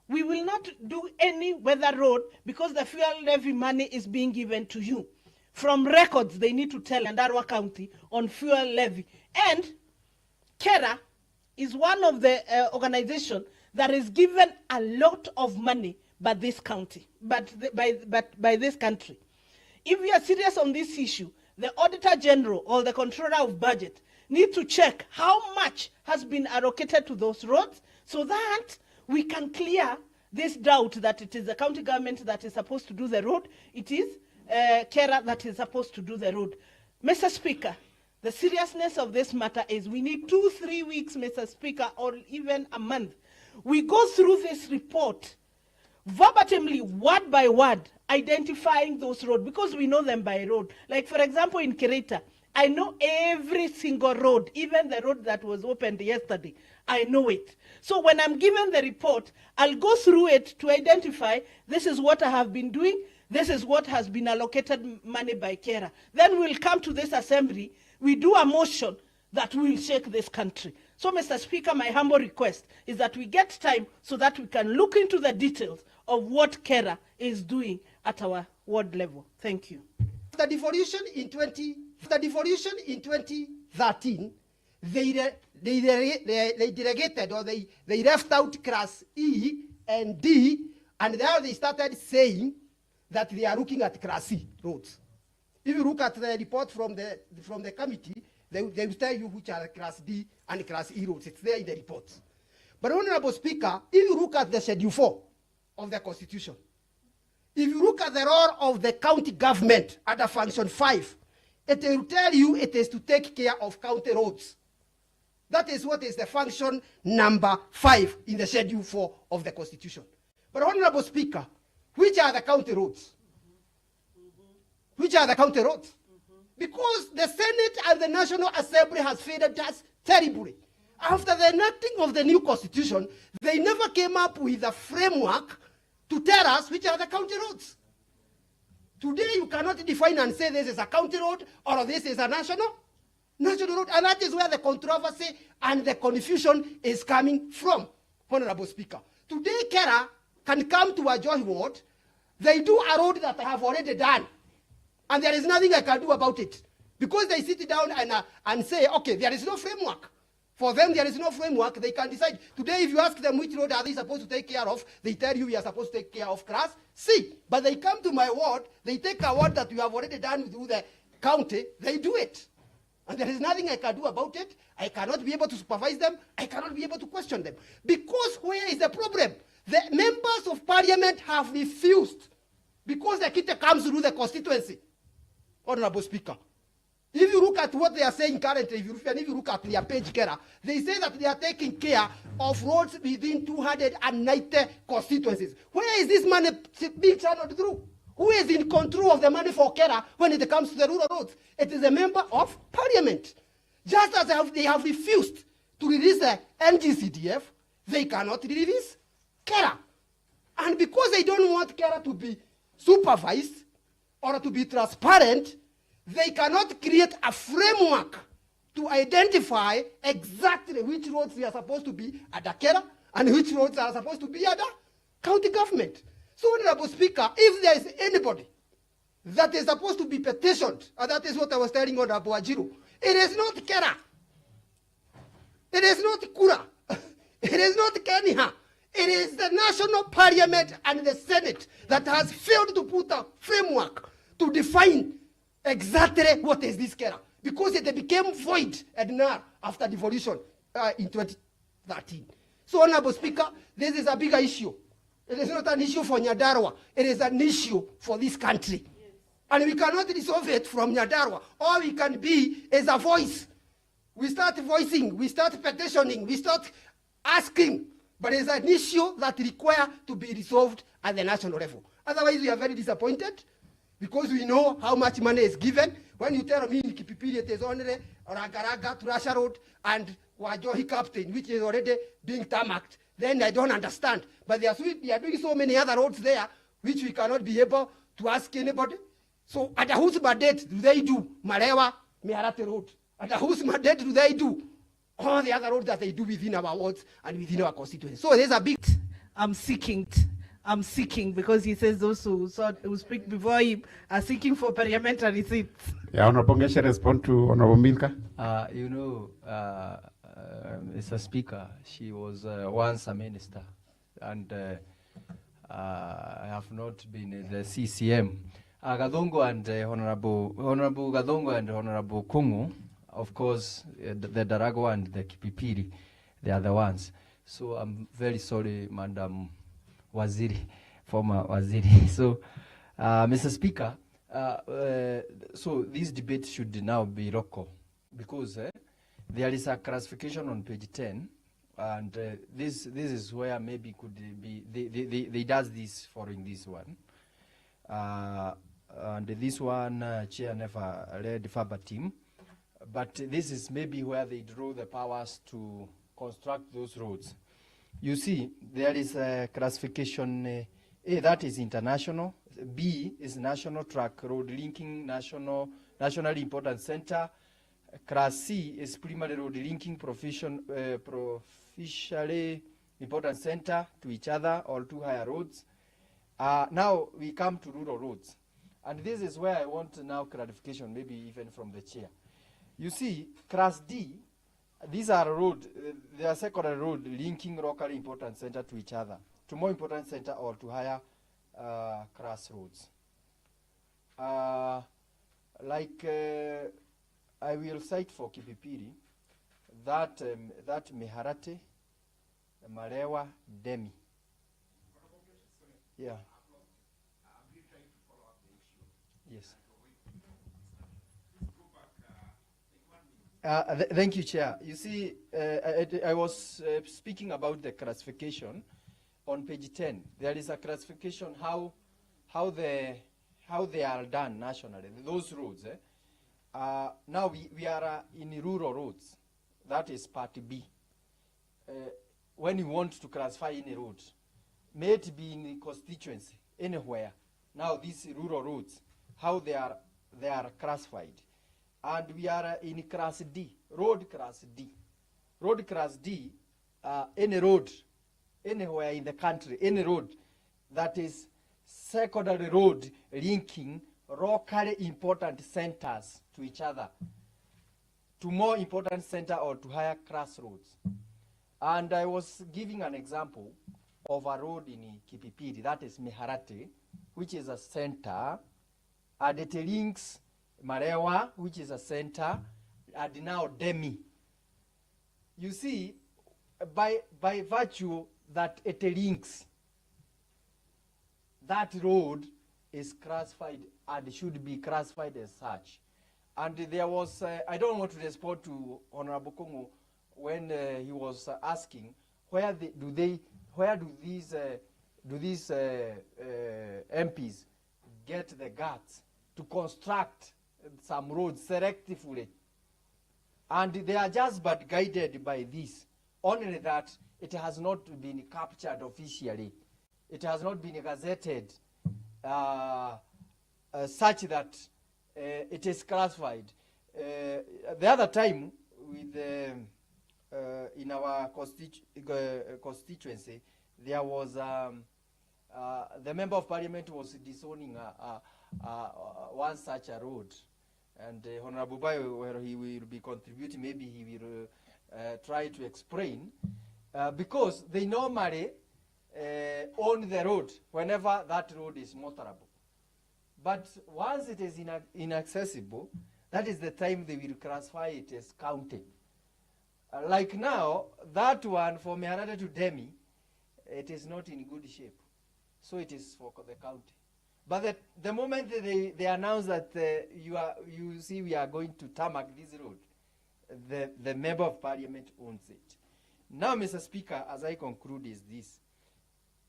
we will not do any weather road because the fuel levy money is being given to you. From records, they need to tell Nyandarua County on fuel levy. And Kera is one of the organizations that is given a lot of money by this county, by this country. If we are serious on this issue, the Auditor General or the Controller of Budget need to check how much has been allocated to those roads so that we can clear this doubt that it is the county government that is supposed to do the road. It is Kera that is supposed to do the road. Mr. Speaker, the seriousness of this matter is we need 2-3 weeks, Mr. Speaker, or even a month. We go through this report verbatimly, word by word, identifying those roads because we know them by road. Like, for example, in Kirita, I know every single road, even the road that was opened yesterday. I know it. So when I'm given the report, I'll go through it to identify this is what I have been doing, this is what has been allocated money by Kera. Then we'll come to this assembly, we do a motion that will shake this country. So, Mr. Speaker, my humble request is that we get time so that we can look into the details of what Kera is doing at our ward level. Thank you. After devolution in 2013, they delegated or they left out class E and D, and now they started saying that they are looking at class C roads. If you look at the report from the committee, they will tell you which are class D and class E roads. It's there in the report. But Honorable Speaker, if you look at the Schedule 4 of the Constitution, if you look at the role of the county government under Function 5, it will tell you it is to take care of county roads. That is what is the function number 5 in the Schedule 4 of the Constitution. But Honorable Speaker, which are the county roads? Which are the county roads? Because the Senate and the National Assembly has failed us terribly. After the enacting of the new Constitution, they never came up with a framework to tell us which are the county roads. Today you cannot define and say this is a county road or this is a national road, and that is where the controversy and the confusion is coming from, Honorable Speaker. Today Kera can come to a Joy ward, they do a road that I have already done, and there is nothing I can do about it. Because they sit down and say, okay, there is no framework. For them, there is no framework. They can decide. Today, if you ask them which road are they supposed to take care of, they tell you we are supposed to take care of class C. But they come to my ward, they take a ward that you have already done through the county, they do it. And there is nothing I can do about it. I cannot be able to supervise them. I cannot be able to question them. Because where is the problem? The members of parliament have refused, because the Kita comes through the constituency. Honorable Speaker, if you look at what they are saying currently, if you look at their page, Kera, they say that they are taking care of roads within 290 constituencies. Where is this money being channeled through? Who is in control of the money for Kera when it comes to the rural roads? It is a member of parliament. Just as they have refused to release the NGCDF, they cannot release Kera. And because they don't want Kera to be supervised or to be transparent, they cannot create a framework to identify exactly which roads they are supposed to be at Kera and which roads are supposed to be at the county government. So, Honorable Speaker, if there is anybody that is supposed to be petitioned, and that is what I was telling Honorable Ajiru, it is not Kera. It is not Kura. It is not Kenya. It is the national parliament and the Senate that has failed to put a framework to define exactly what is this Kera, because it became void and null after devolution in 2013. So, Honorable Speaker, this is a bigger issue. It is not an issue for Nyandarua. It is an issue for this country. Yes. And we cannot resolve it from Nyandarua. All we can be is a voice. We start voicing, we start petitioning, we start asking. But it's an issue that requires to be resolved at the national level. Otherwise, we are very disappointed, because we know how much money is given. When you tell me in Kipipiri it is only Ragaraga, Turasha Road, and Wajohi Captain, which is already being tarmacked, then I don't understand. But they are doing so many other roads there, which we cannot be able to ask anybody. So at whose mandate do they do Malewa, Miharate Road? At whose mandate do they do all the other roads that they do within our wards and within our constituency? So there's a big... I'm seeking, because he says those who speak before him are seeking for parliamentary seats. Yeah, Honorable Ngeshe, respond to Honorable Milka. Mr. Speaker, she was once a minister, and I have not been in the CCM. Gadongo and Honorable Gadongo and Honorable Kungu, of course, the Darago and the Kipipiri, they are the ones. So I'm very sorry, Madam Waziri, former Waziri. So, Mr. Speaker, so this debate should now be local, because there is a classification on page 10, and this is where maybe could be, they does this following this one. And this one, Chair never read verbatim, but this is maybe where they draw the powers to construct those roads. You see, there is a classification, A, that is international, B is national track road linking nationally important center, Class C is primary road linking provincially important center to each other or two higher roads. Now we come to rural roads. And this is where I want now clarification, maybe even from the chair. You see, Class D, these are road, they are secondary road linking locally important center to each other, to more important center or to higher class roads. I will cite for Kipipiri that Miharate, Marewa, Demi. Yeah. Yes. Thank you, Chair. You see, I was speaking about the classification on page 10. There is a classification how they are done nationally, those roads. Now we are in rural roads. That is part B. When you want to classify any road, may it be in the constituency, anywhere. Now these rural roads, how they are classified. And we are in Class D, Road Class D. Road Class D, any road, anywhere in the country, any road that is secondary road linking locally important centers to each other, to more important center or to higher class roads. And I was giving an example of a road in Kipipiri, that is Miharate, which is a center, and it links Marewa, which is a center, and now Demi. You see, by virtue that it links, that road is classified and should be classified as such. And there was, I don't want to respond to Honorable Kongo when he was asking where do these MPs get the guts to construct some roads selectively, and they are just but guided by this, only that it has not been captured officially, it has not been gazetted such that it is classified. The other time with in our constituency, there was the member of parliament was disowning one such a road, and Honorable Bayo, where he will be contributing, maybe he will try to explain, because they normally own the road whenever that road is motorable. But once it is inaccessible, that is the time they will classify it as county. Like now, that one from Mehanada to Demi, it is not in good shape. So it is for the county. But the moment they announce that you see we are going to tarmac this road, the member of parliament owns it. Now, Mr. Speaker, as I conclude is this.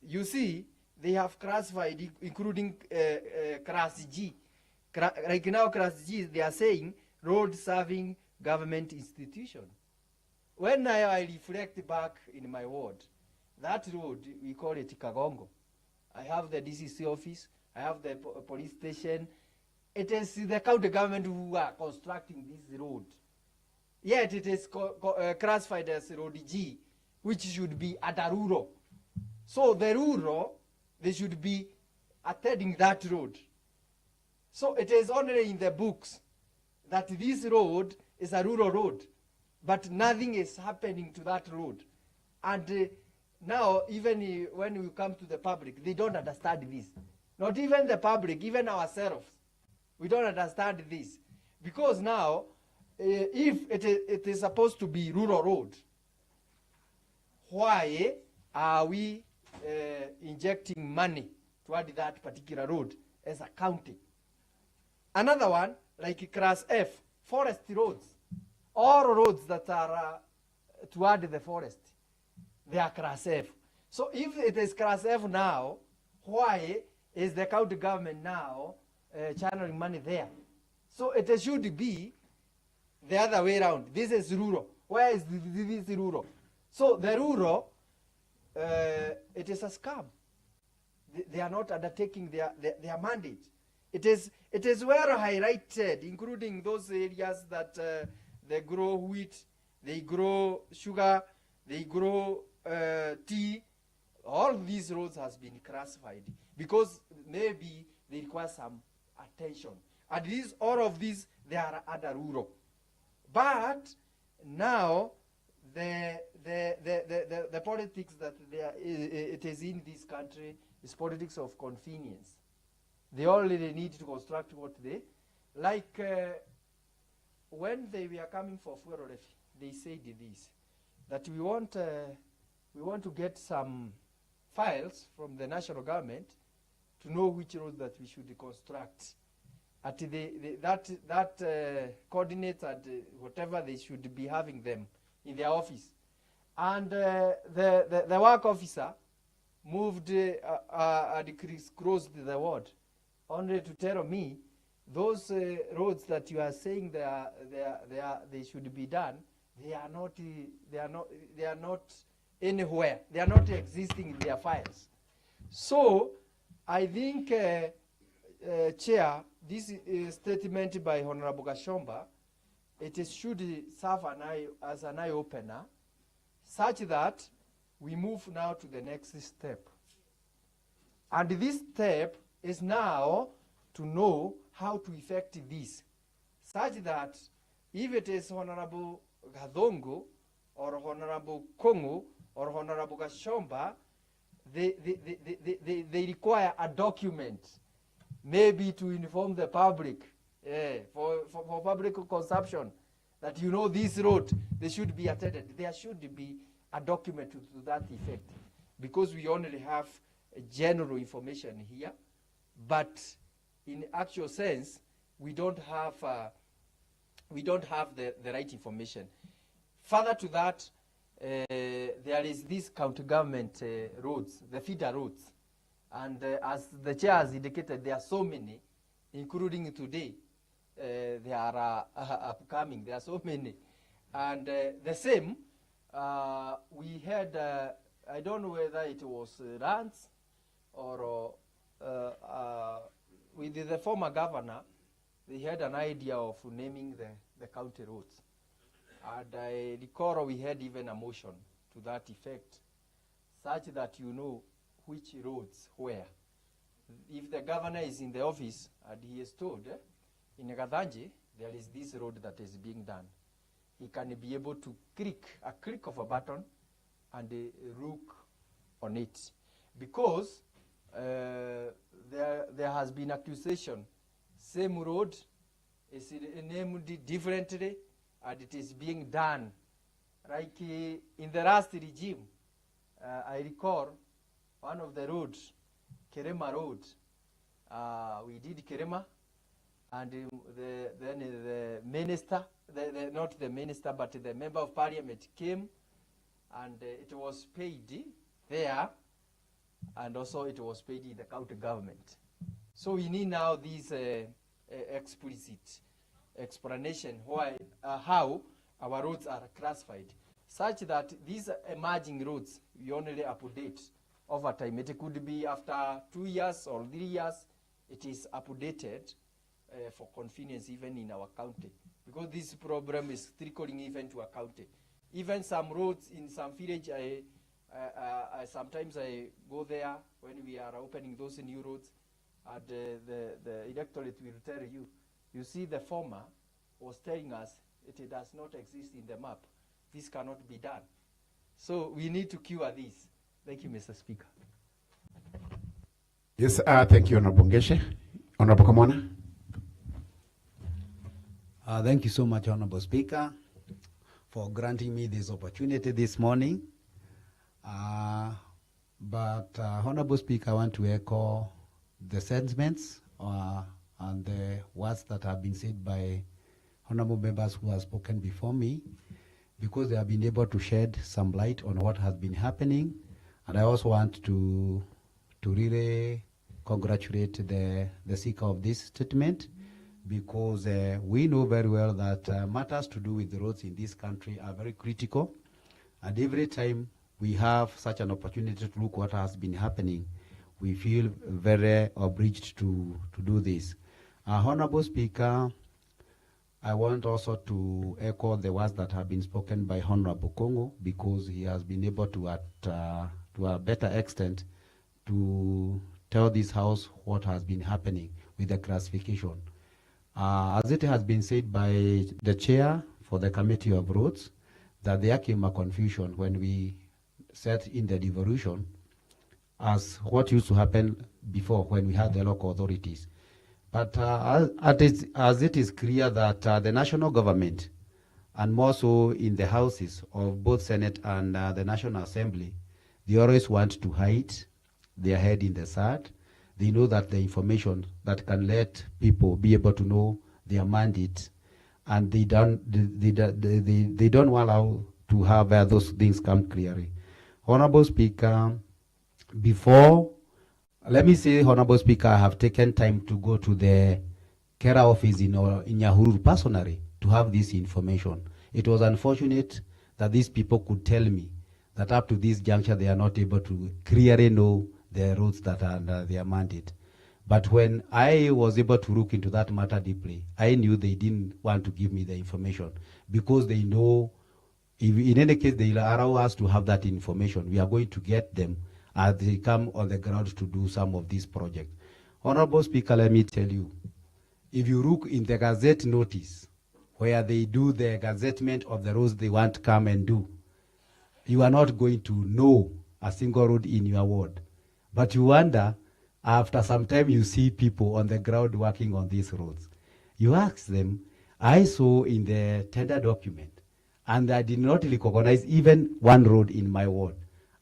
You see, they have classified, including class G. Right now, class G, they are saying road serving government institution. When I reflect back in my ward, that road, we call it Kagongo. I have the DCC office, I have the police station. It is the county government who are constructing this road. Yet it is classified as road G, which should be at a rural. So the rural, they should be attending that road. So it is only in the books that this road is a rural road, but nothing is happening to that road. And now, even when we come to the public, they don't understand this. Not even the public, even ourselves, we don't understand this. Because now, if it is supposed to be rural road, why are we injecting money toward that particular road as a county? Another one, like class F, forest roads. All roads that are toward the forest, they are class F. So if it is class F now, why is the county government now channeling money there? So it should be the other way around. This is rural. Where is this rural? So the rural, it is a scam. They are not undertaking their mandate. It is well highlighted, including those areas that they grow wheat, they grow sugar, they grow tea. All these roads has been classified because maybe they require some attention. And all of these, they are under rural. But now the politics that it is in this country is politics of convenience. They only need to construct what they like. When they were coming for fuel levy, they said this, that we want to get some files from the national government to know which roads that we should construct. At that coordinates and whatever, they should be having them in their office. And the work officer moved and crisscrossed the ward, only to tell me those roads that you are saying they should be done, they are not anywhere. They are not existing in their files. So I think, Chair, this statement by Honorable Gashomba, it should serve as an eye-opener, such that we move now to the next step. And this step is now to know how to effect this, such that if it is Honorable Gadongo or Honorable Kongo or Honorable Gashomba, they require a document, maybe to inform the public, for public consumption, that, you know, this road, they should be attended. There should be a document to that effect, because we only have general information here, but in actual sense, we don't have the right information. Further to that, there is this county government roads, the feeder roads, and as the chair has indicated, there are so many, including today. They are upcoming. There are so many, and the same. We had, I don't know whether it was Rance or with the former governor, they had an idea of naming the county roads. And I recall we had even a motion to that effect, such that you know which roads where. If the governor is in the office and he is told, in Gadanje, there is this road that is being done, he can be able to click of a button and look on it. Because there has been accusation, same road is named differently and it is being done. Like in the last regime, I recall one of the roads, Kerema Road, we did Kerema, and then the minister, not the minister, but the member of parliament came, and it was paid there, and also it was paid in the county government. So we need now this explicit explanation why, how our roads are classified, such that these emerging roads, we only update over time. It could be after 2 years or 3 years, it is updated for convenience even in our county, because this problem is trickling even to our county. Even some roads in some village, sometimes I go there when we are opening those new roads, and the electorate will tell you, you see the former was telling us it does not exist in the map. This cannot be done. So we need to cure this. Thank you, Mr. Speaker. Yes, thank you, Honorable Ngeshe. Honorable Kamwana. Thank you so much, Honorable Speaker, for granting me this opportunity this morning. Honorable Speaker, I want to echo the sentiments and the words that have been said by honorable members who have spoken before me, because they have been able to shed some light on what has been happening. And I also want to really congratulate the seeker of this statement, because we know very well that matters to do with the roads in this country are very critical. And every time we have such an opportunity to look what has been happening, we feel very obliged to do this. Honorable Speaker, I want also to echo the words that have been spoken by Honorable Kongo, because he has been able to, to a better extent, to tell this House what has been happening with the classification. As it has been said by the chair for the Committee of Roads, that there came a confusion when we set in the devolution as what used to happen before when we had the local authorities. But as it is clear that the national government, and more so in the houses of both Senate and the National Assembly, they always want to hide their head in the sand. They know that the information that can let people be able to know their mandate, and they don't allow to have those things come clearly. Honorable Speaker, before, let me say, Honorable Speaker, I have taken time to go to the Kera office in Nyahururu personally to have this information. It was unfortunate that these people could tell me that up to this juncture they are not able to clearly know the roads that are under their mandate. But when I was able to look into that matter deeply, I knew they didn't want to give me the information, because they know if in any case they allow us to have that information, we are going to get them as they come on the ground to do some of these projects. Honorable Speaker, let me tell you, if you look in the Gazette notice, where they do the gazettement of the roads they want to come and do, you are not going to know a single road in your ward. But you wonder, after some time you see people on the ground working on these roads. You ask them, I saw in the tender document, and I did not recognize even one road in my ward.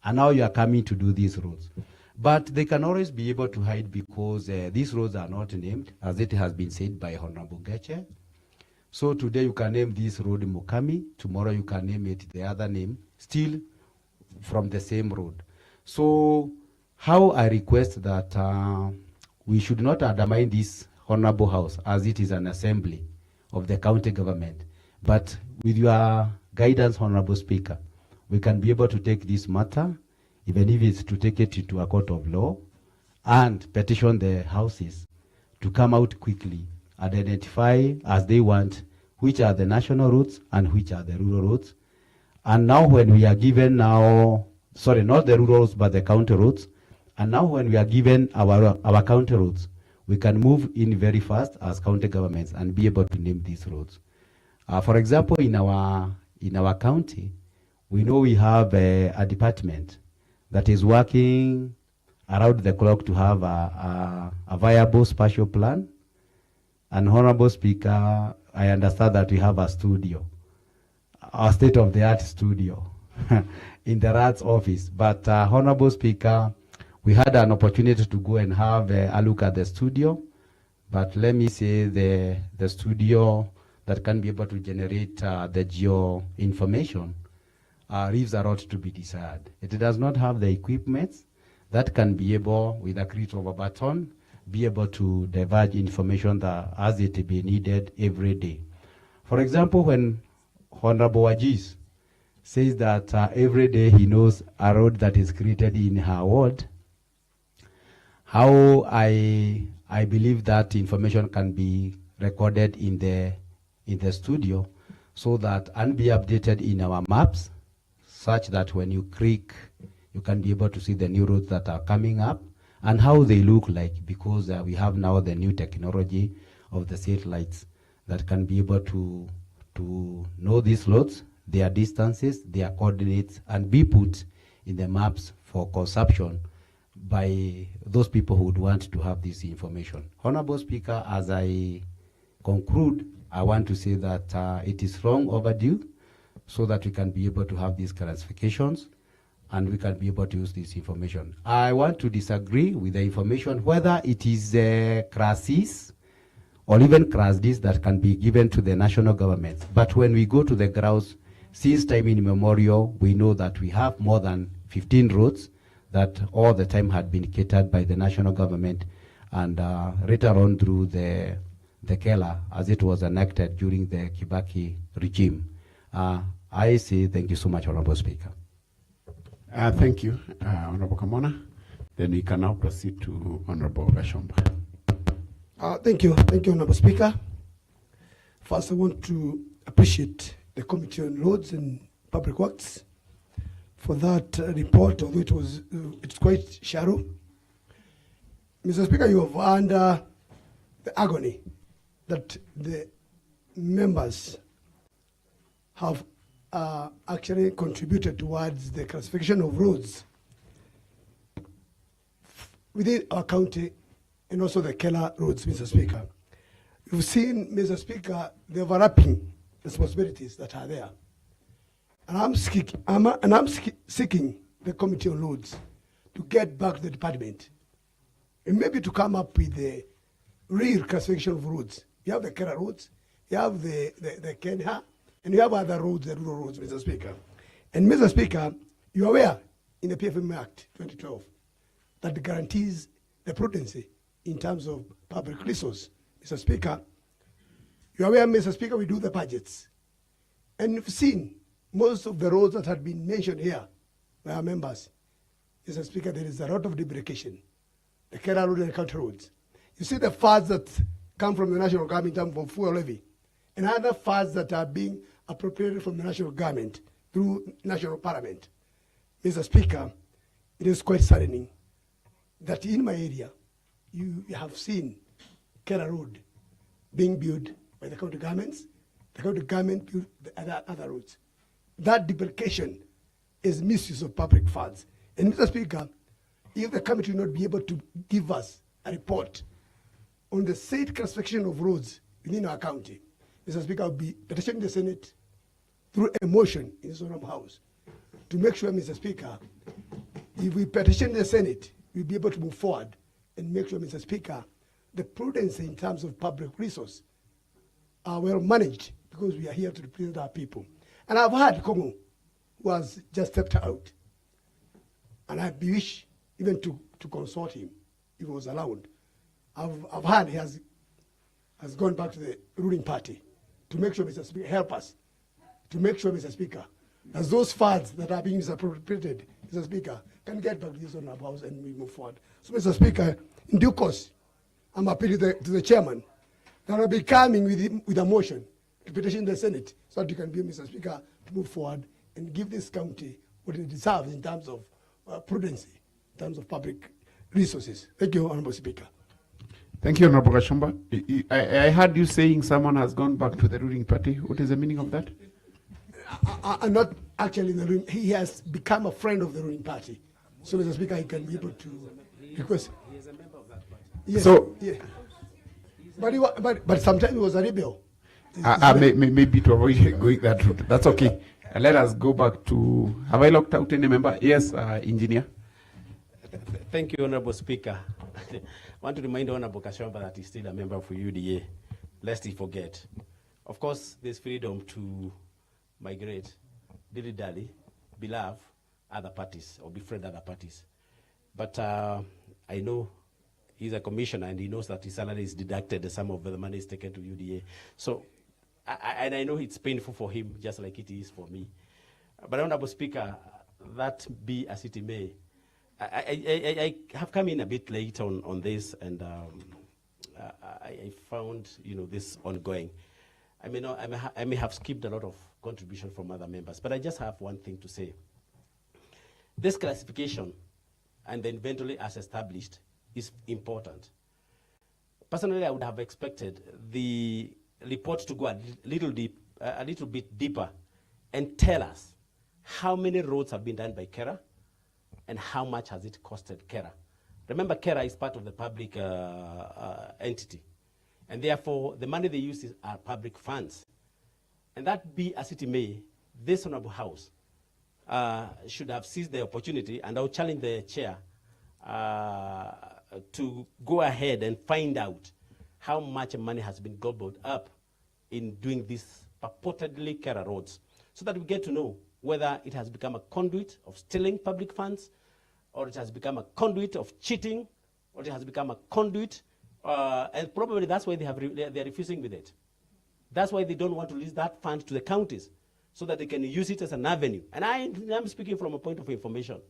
And now you are coming to do these roads. But they can always be able to hide because these roads are not named, as it has been said by Honorable Geche. So today you can name this road Mukami, tomorrow you can name it the other name, still from the same road. So how I request that we should not undermine this Honorable House as it is an assembly of the county government. But with your guidance, Honorable Speaker, we can be able to take this matter, even if it's to take it to a court of law, and petition the houses to come out quickly and identify as they want which are the national roads and which are the rural roads. And now when we are given now, sorry, not the rural roads, but the county roads, and now when we are given our county roads, we can move in very fast as county governments and be able to name these roads. For example, in our county, we know we have a department that is working around the clock to have a viable spatial plan. And Honorable Speaker, I understand that we have a studio, a state-of-the-art studio in the RAT's office. But Honorable Speaker, we had an opportunity to go and have a look at the studio. But let me say the studio that can be able to generate the geo information leaves a lot to be desired. It does not have the equipment that can be able, with a click of a button, be able to diverge information that as it be needed every day. For example, when Honorable Wajis says that every day he knows a road that is created in her ward, how I believe that information can be recorded in the studio so that and be updated in our maps, such that when you click, you can be able to see the new roads that are coming up and how they look like, because we have now the new technology of the satellites that can be able to know these roads, their distances, their coordinates, and be put in the maps for consumption by those people who would want to have this information. Honorable Speaker, as I conclude, I want to say that it is long overdue so that we can be able to have these classifications and we can be able to use this information. I want to disagree with the information, whether it is crisis or even crisis that can be given to the national government. But when we go to the grounds, since time immemorial, we know that we have more than 15 roads that all the time had been catered by the national government and later on through the KELA as it was enacted during the Kibaki regime. I say thank you so much, Honorable Speaker. Thank you, Honorable Kamona. Then we can now proceed to Honorable Gashomba. Thank you, Honorable Speaker. First, I want to appreciate the Committee on Roads and Public Works for that report, although it's quite shallow. Mr. Speaker, you have under the agony that the members have actually contributed towards the classification of roads within our county and also the KELA roads, Mr. Speaker. You've seen, Mr. Speaker, the overlapping responsibilities that are there. And I'm seeking the Committee on Roads to get back to the department and maybe to come up with the real classification of roads. You have the KELA roads, you have the Kenya, and you have other roads, the rural roads, Mr. Speaker. And Mr. Speaker, you are aware in the PFM Act 2012 that guarantees the prudency in terms of public resource. Mr. Speaker, you are aware, Mr. Speaker, we do the budgets. And you've seen most of the roads that had been mentioned here by our members. Mr. Speaker, there is a lot of duplication. The KELA road and the county roads. You see the funds that come from the national government in terms of fuel levy and other funds that are being appropriated from the national government through national parliament. Mr. Speaker, it is quite saddening that in my area, you have seen KELA road being built by the county governments, the county government built the other roads. That duplication is misuse of public funds. And Mr. Speaker, if the committee will not be able to give us a report on the said classification of roads within our county, Mr. Speaker, will be petitioning the Senate through a motion in this honorable House to make sure, Mr. Speaker, if we petition the Senate, we'll be able to move forward and make sure, Mr. Speaker, the prudence in terms of public resource are well managed, because we are here to represent our people. And I've heard Kongo, who has just stepped out, and I wish even to consult him if he was allowed. I've heard he has gone back to the ruling party to make sure, Mr. Speaker, help us to make sure, Mr. Speaker, as those funds that are being misappropriated, Mr. Speaker, can get back to this honorable House and we move forward. So, Mr. Speaker, in due course, I'm appealing to the chairman that will be coming with a motion to petition the Senate so that you can be, Mr. Speaker, to move forward and give this county what it deserves in terms of prudency, in terms of public resources. Thank you, Honorable Speaker. Thank you, Honorable Kashumba. I heard you saying someone has gone back to the ruling party. What is the meaning of that? I'm not actually in the ruling. He has become a friend of the ruling party. So, Mr. Speaker, he can be able to request. He is a member of that party. Yes, So, yeah. But sometimes he was a rebel. Maybe to avoid going that route. That's okay. Let us go back to, have I locked out any member? Yes, Engineer. Thank you, Honorable Speaker. I want to remind Honorable Kashumba that he's still a member of UDA, lest he forget. Of course, there's freedom to migrate, dilly-dally, beloved other parties or befriend other parties. But I know he's a commissioner and he knows that his salary is deducted and some of the money is taken to UDA. So, and I know it's painful for him, just like it is for me. But Honorable Speaker, that be as it may, I have come in a bit late on this, and I found this ongoing. I may have skipped a lot of contribution from other members, but I just have one thing to say. This classification and the inventory as established is important. Personally, I would have expected the report to go a little bit deeper and tell us how many roads have been done by KERA and how much has it costed KERA. Remember, KERA is part of the public entity, and therefore the money they use are public funds. And that be as it may, this Honorable House should have seized the opportunity, and I'll challenge the chair to go ahead and find out how much money has been gobbled up in doing these purportedly KERA roads, so that we get to know whether it has become a conduit of stealing public funds, or it has become a conduit of cheating, or it has become a conduit, and probably that's why they're refusing with it. That's why they don't want to release that fund to the counties, so that they can use it as an avenue. And I'm speaking from a point of information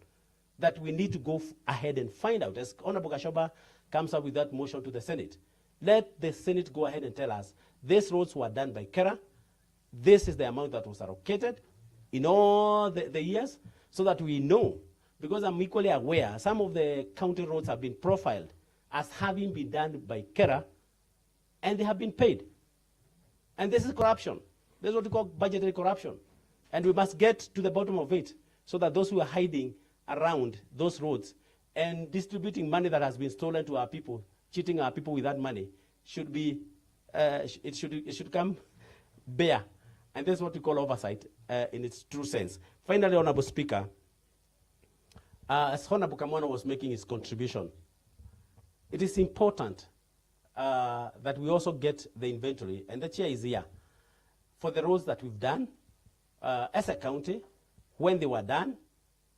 that we need to go ahead and find out. As Honorable Kashumba comes up with that motion to the Senate, let the Senate go ahead and tell us, these roads were done by KERA, this is the amount that was allocated in all the years, so that we know, because I'm equally aware, some of the county roads have been profiled as having been done by KERA, and they have been paid. And this is corruption. This is what we call budgetary corruption. And we must get to the bottom of it, so that those who are hiding around those roads and distributing money that has been stolen to our people, cheating our people with that money, should be, it should come bare. And that's what we call oversight in its true sense. Finally, Honorable Speaker, as Honorable Kamwana was making his contribution, it is important that we also get the inventory, and the chair is here, for the roads that we've done as a county, when they were done,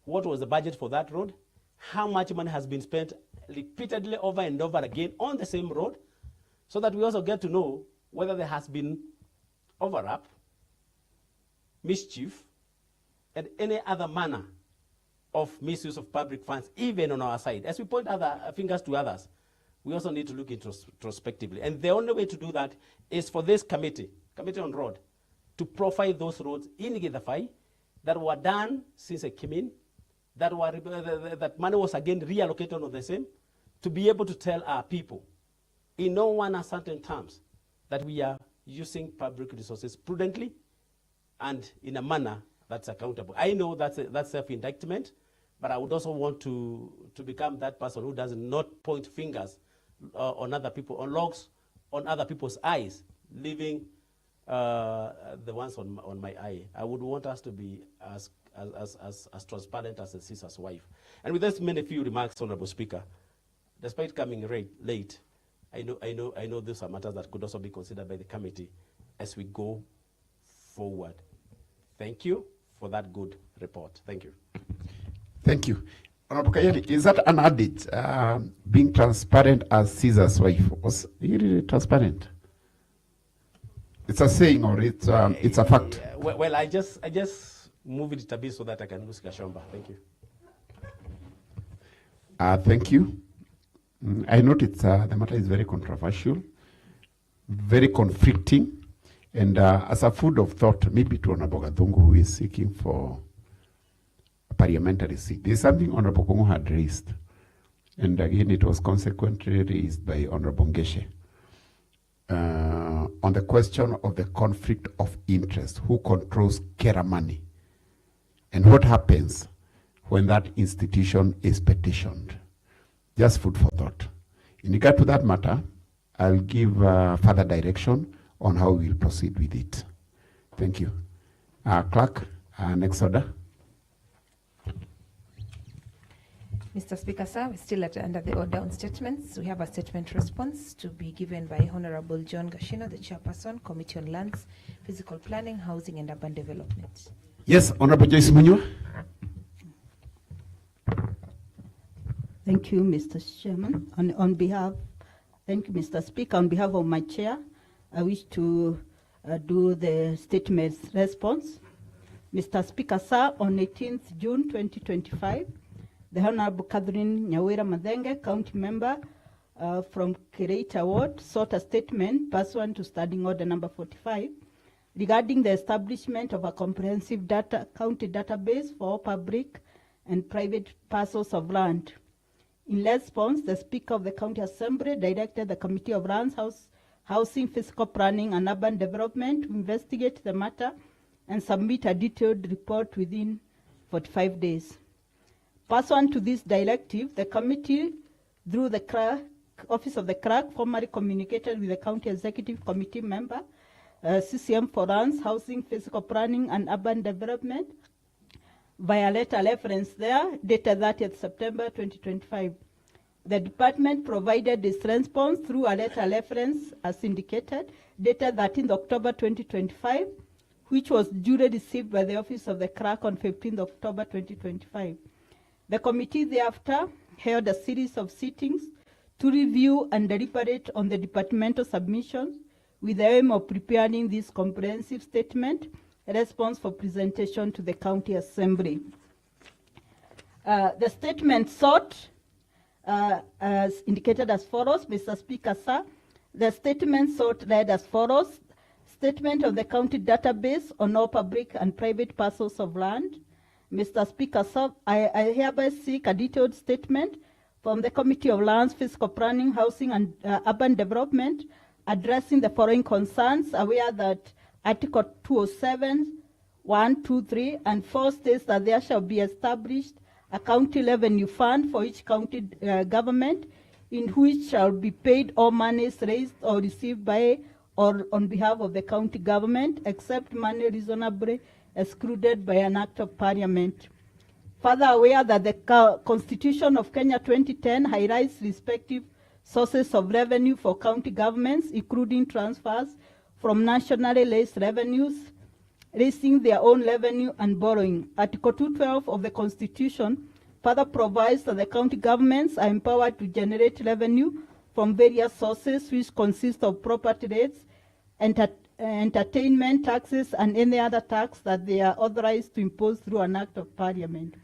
what was the budget for that road, how much money has been spent repeatedly over and over again on the same road, so that we also get to know whether there has been overlap, mischief, and any other manner of misuse of public funds, even on our side. As we point other fingers to others, we also need to look introspectively. And the only way to do that is for this committee on road, to profile those roads in Githafai that were done since I came in, that money was again reallocated on the same, to be able to tell our people in no one uncertain terms that we are using public resources prudently and in a manner that's accountable. I know that's self-indictment, but I would also want to become that person who does not point fingers on other people, on logs on other people's eyes, leaving the ones on my eye. I would want us to be as transparent as a sister's wife. And with this many few remarks, Honorable Speaker, despite coming late, I know these are matters that could also be considered by the committee as we go forward. Thank you for that good report. Thank you. Thank you. Honorable Kayani, is that an adage, being transparent as Caesar's wife? Was he really transparent? It's a saying or it's a fact? Well, I just moved it a bit so that I can lose Kashomba. Thank you. Thank you. I note the matter is very controversial, very conflicting, and as a food of thought, maybe to Honorable Gadungu, who is seeking for a parliamentary seat. There is something Honorable Kongo had raised, and again it was consequently raised by Honorable Ngeshe on the question of the conflict of interest, who controls Kera money, and what happens when that institution is petitioned. Just food for thought. In regard to that matter, I'll give further direction on how we'll proceed with it. Thank you. Clerk, next order. Mr. Speaker, sir, we're still under the order on statements. We have a statement response to be given by Honorable John Gashino, the Chairperson, Committee on Lands, Physical Planning, Housing and Urban Development. Yes, Honorable Joyce Munywa. Thank you, Mr. Chairman. Thank you, Mr. Speaker. On behalf of my chair, I wish to do the statement response. Mr. Speaker, sir, on 18th June 2025, the Honorable Catherine Nyawira Madenge, County Member from Kirita Ward, sought a statement pursuant to Standing Order number 45 regarding the establishment of a comprehensive county database for all public and private parcels of land. In response, the Speaker of the County Assembly directed the Committee of Lands, Housing, Physical Planning and Urban Development to investigate the matter and submit a detailed report within 45 days. Pursuant to this directive, the committee, through the Office of the Clerk, formally communicated with the County Executive Committee member, CCM for Lands, Housing, Physical Planning and Urban Development, via letter reference there, dated 30th September 2025. The department provided its response through a letter reference as indicated, dated 13th October 2025, which was duly received by the Office of the Clerk on 15th October 2025. The committee thereafter held a series of sittings to review and deliberate on the departmental submissions with the aim of preparing this comprehensive statement response for presentation to the County Assembly. The statement sought, as indicated as follows, Mr. Speaker, sir. The statement sought read as follows: Statement of the county database on all public and private parcels of land. Mr. Speaker, sir, I hereby seek a detailed statement from the Committee of Lands, Physical Planning, Housing and Urban Development addressing the following concerns, aware that Article 207, 1, 2, 3, and 4 states that there shall be established a county revenue fund for each county government, in which shall be paid all monies raised or received by or on behalf of the county government, except money reasonably excluded by an act of parliament. Further, aware that the Constitution of Kenya 2010 highlights respective sources of revenue for county governments, including transfers from nationally raised revenues, raising their own revenue and borrowing. Article 212 of the Constitution further provides that the county governments are empowered to generate revenue from various sources, which consist of property rates, entertainment taxes, and any other tax that they are authorized to impose through an act of parliament.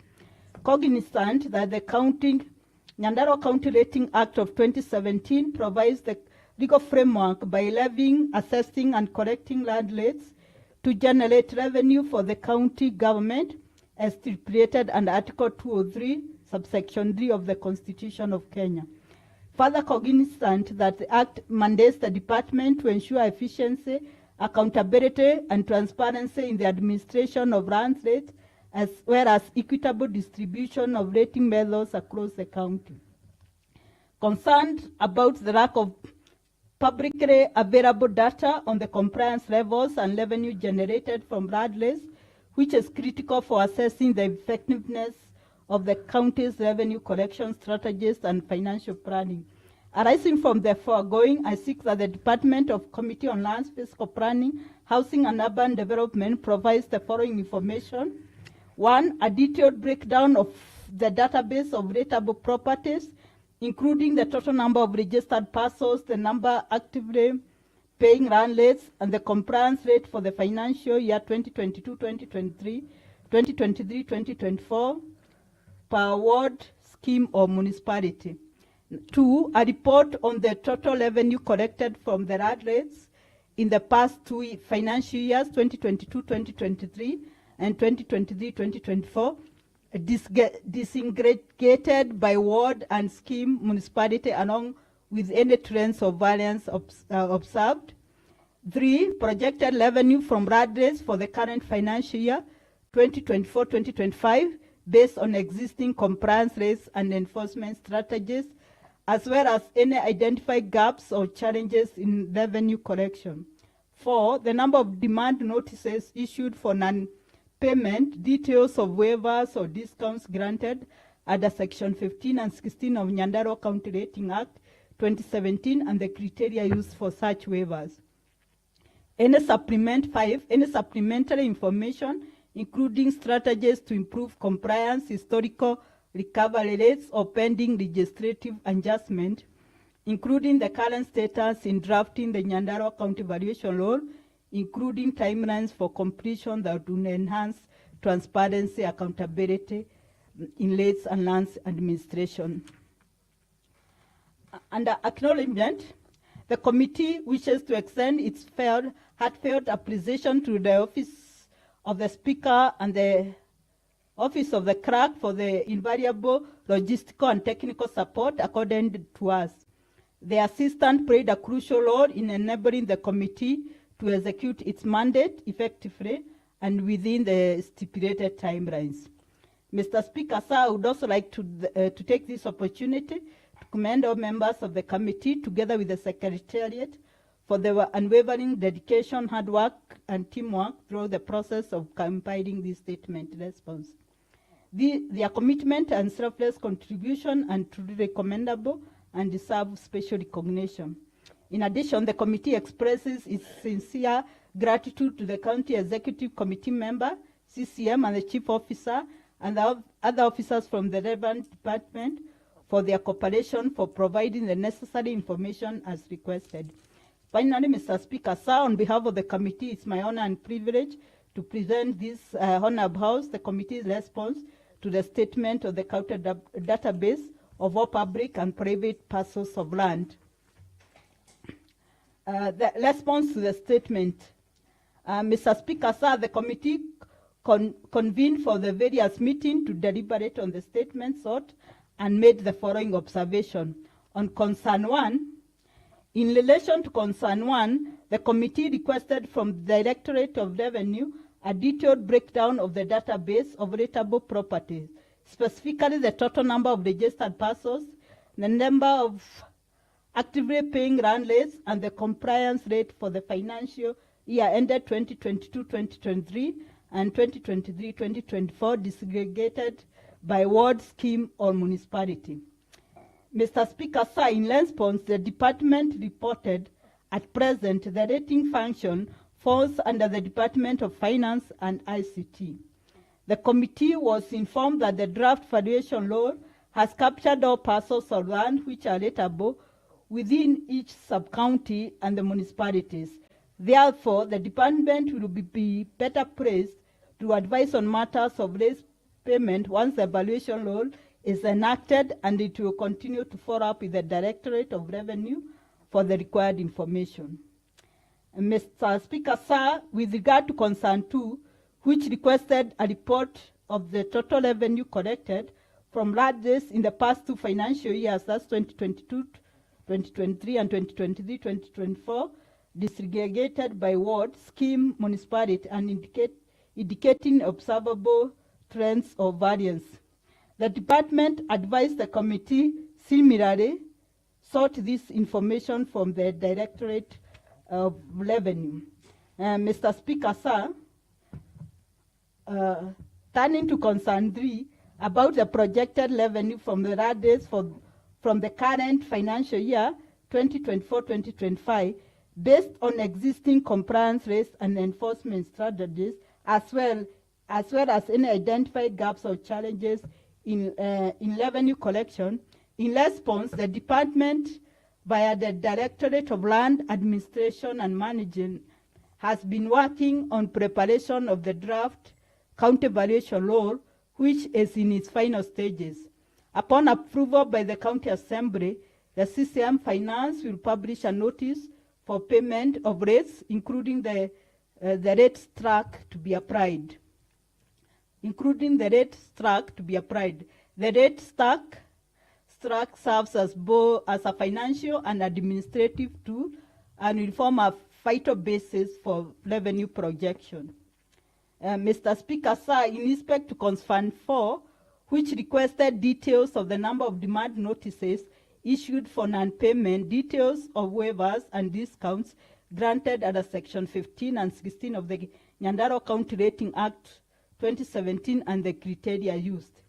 Cognizant that the Nyandarua County Rating Act of 2017 provides the legal framework by levying, assessing, and collecting land rates to generate revenue for the county government as stipulated under Article 203, subsection 3 of the Constitution of Kenya. Further, cognizant that the Act mandates the department to ensure efficiency, accountability, and transparency in the administration of land rates, as well as equitable distribution of rating methods across the county. Concerned about the lack of publicly available data on the compliance levels and revenue generated from RADLES, which is critical for assessing the effectiveness of the county's revenue collection strategies and financial planning. Arising from the foregoing, I seek that the Department of Committee on Lands, Fiscal Planning, Housing and Urban Development provides the following information. 1, a detailed breakdown of the database of rateable properties, including the total number of registered parcels, the number actively paying land rates, and the compliance rate for the financial year 2022-2023, 2023-2024 per ward, scheme, or municipality. 2, a report on the total revenue collected from the RAD rates in the past 2 financial years, 2022-2023 and 2023-2024, disaggregated by ward and scheme municipality along with any trends of variance observed. 3, projected revenue from RAD rates for the current financial year, 2024-2025, based on existing compliance rates and enforcement strategies, as well as any identified gaps or challenges in revenue collection. 4, the number of demand notices issued for non-payment, details of waivers or discounts granted under Section 15 and 16 of Nyandarua County Rating Act 2017 and the criteria used for such waivers. 5, any supplementary information, including strategies to improve compliance, historical recovery rates, or pending legislative adjustment, including the current status in drafting the Nyandarua County Valuation Law, including timelines for completion that will enhance transparency, accountability in rates and lands administration. Under acknowledgement, the committee wishes to extend its heartfelt appreciation to the Office of the Speaker and the Office of the Clerk for the invaluable logistical and technical support accorded to us. The assistant played a crucial role in enabling the committee to execute its mandate effectively and within the stipulated timelines. Mr. Speaker, sir, I would also like to take this opportunity to commend all members of the committee, together with the Secretariat, for their unwavering dedication, hard work, and teamwork throughout the process of compiling this statement response. Their commitment and selfless contribution are truly commendable and deserve special recognition. In addition, the committee expresses its sincere gratitude to the County Executive Committee member, CCM, and the Chief Officer, and the other officers from the relevant department for their cooperation for providing the necessary information as requested. Finally, Mr. Speaker, sir, on behalf of the committee, it's my honor and privilege to present this honorable House the committee's response to the statement of the county database of all public and private parcels of land. The response to the statement. Mr. Speaker, sir, the committee convened for the various meeting to deliberate on the statement sought and made the following observation. On concern 1, in relation to concern 1, the committee requested from the Directorate of Revenue a detailed breakdown of the database of rateable properties, specifically the total number of registered parcels, the number of actively paying land rates, and the compliance rate for the financial year ended 2022-2023 and 2023-2024, disaggregated by ward, scheme, or municipality. Mr. Speaker, sir, in response, the department reported at present the rating function falls under the Department of Finance and ICT. The committee was informed that the draft valuation law has captured all parcels of land which are rateable within each sub-county and the municipalities. Therefore, the department will be better placed to advise on matters of raise payment once the valuation law is enacted, and it will continue to follow up with the Directorate of Revenue for the required information. Mr. Speaker, sir, with regard to concern 2, which requested a report of the total revenue collected from RADs in the past 2 financial years, that's 2022-2023 and 2023-2024, disaggregated by ward, scheme, municipality, and indicating observable trends of variance. The department advised the committee similarly sought this information from the Directorate of Revenue. Mr. Speaker, sir, turning to concern 3 about the projected revenue from the RADES from the current financial year 2024-2025, based on existing compliance rates and enforcement strategies, as well as any identified gaps or challenges in revenue collection. In response, the department, via the Directorate of Land Administration and Management, has been working on preparation of the draft county valuation law, which is in its final stages. Upon approval by the County Assembly, the CCM Finance will publish a notice for payment of rates, including the rate track to be applied. The rate stack serves as both as a financial and administrative tool and will form a vital basis for revenue projection. Mr. Speaker, sir, in respect to concern 4, which requested details of the number of demand notices issued for non-payment, details of waivers and discounts granted under Section 15 and 16 of the Nyandarua County Rating Act 2017 and the criteria used.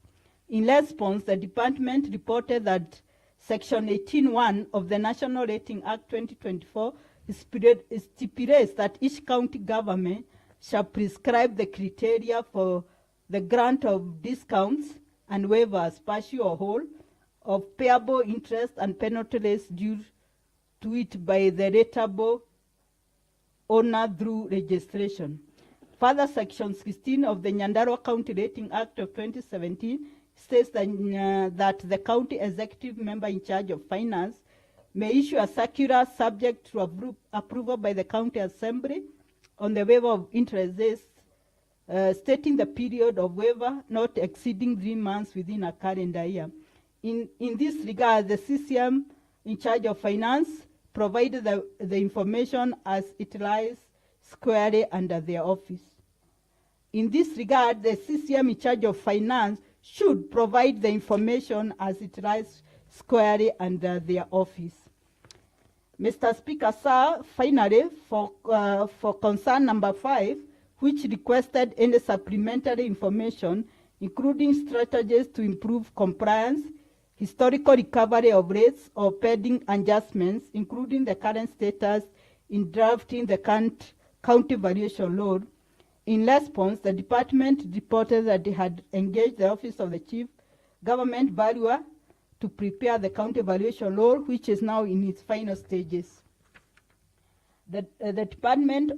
In response, the department reported that Section 18(1) of the National Rating Act 2024 stipulates that each county government shall prescribe the criteria for the grant of discounts and waivers, partial or whole, of payable interest and penalty rates due to it by the rateable owner through registration. Further, Section 16 of the Nyandarua County Rating Act of 2017 states that the county executive member in charge of finance may issue a circular subject to approval by the County Assembly on the waiver of interest rates, stating the period of waiver not exceeding 3 months within a calendar year. In this regard, the CCM in charge of finance provided the information as it lies squarely under their office. In this regard, the CCM in charge of finance should provide the information as it lies squarely under their office. Mr. Speaker, sir, finally, for concern number 5, which requested any supplementary information, including strategies to improve compliance, historical recovery of rates or pending adjustments, including the current status in drafting the county valuation law. In response, the department reported that they had engaged the Office of the Chief Government Valuer to prepare the county valuation law, which is now in its final stages. The department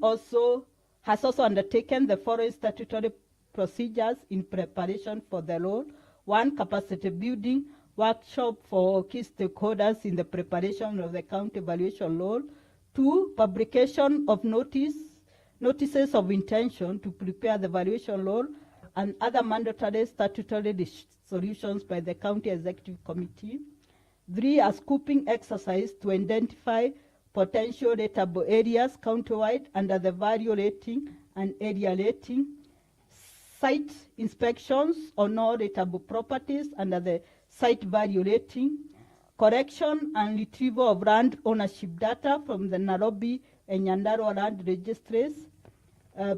has also undertaken the following statutory procedures in preparation for the law. 1, capacity building workshop for key stakeholders in the preparation of the county valuation law. 2, publication of notices of intention to prepare the valuation law and other mandatory statutory solutions by the County Executive Committee. 3, a scooping exercise to identify potential rateable areas countywide under the value rating and area rating. Site inspections on all rateable properties under the site value rating. Correction and retrieval of land ownership data from the Nairobi and Nyandarua land registries.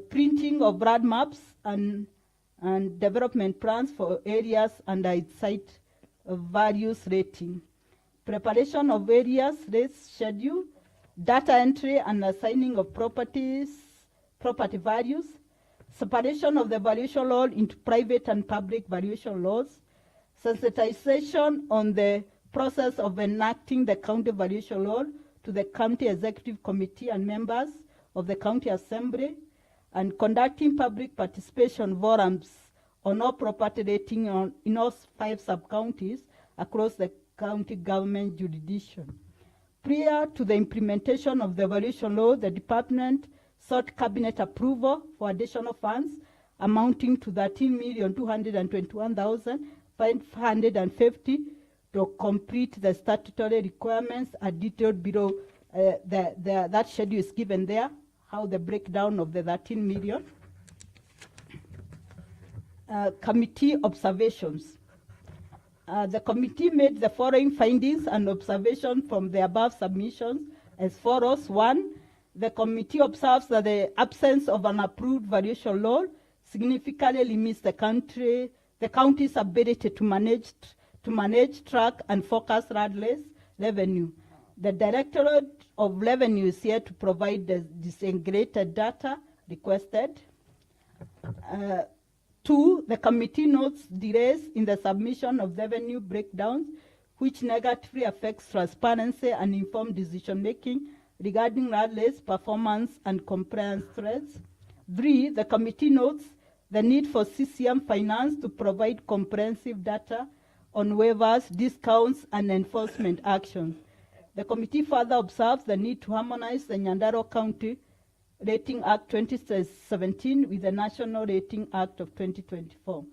Printing of land maps and development plans for areas under its site values rating. Preparation of various rates schedule, data entry and assigning of property values, separation of the valuation law into private and public valuation laws, sensitization on the process of enacting the county valuation law to the County Executive Committee and members of the County Assembly, and conducting public participation forums on all property rating in all 5 sub-counties across the county government jurisdiction. Prior to the implementation of the valuation law, the department sought cabinet approval for additional funds amounting to 13,221,550 to complete the statutory requirements are detailed below. That schedule is given there, how the breakdown of the 13 million. Committee observations. The committee made the following findings and observations from the above submissions as follows. 1, the committee observes that the absence of an approved valuation law significantly limits the county's ability to manage, track, and forecast RADLES revenue. The Directorate of Revenue is here to provide the disaggregated data requested. 2, the committee notes delays in the submission of revenue breakdowns, which negatively affects transparency and informed decision-making regarding RADLES performance and compliance threats. 3, the committee notes the need for CCM Finance to provide comprehensive data on waivers, discounts, and enforcement actions. The committee further observes the need to harmonize the Nyandarua County Rating Act 2017 with the National Rating Act of 2024.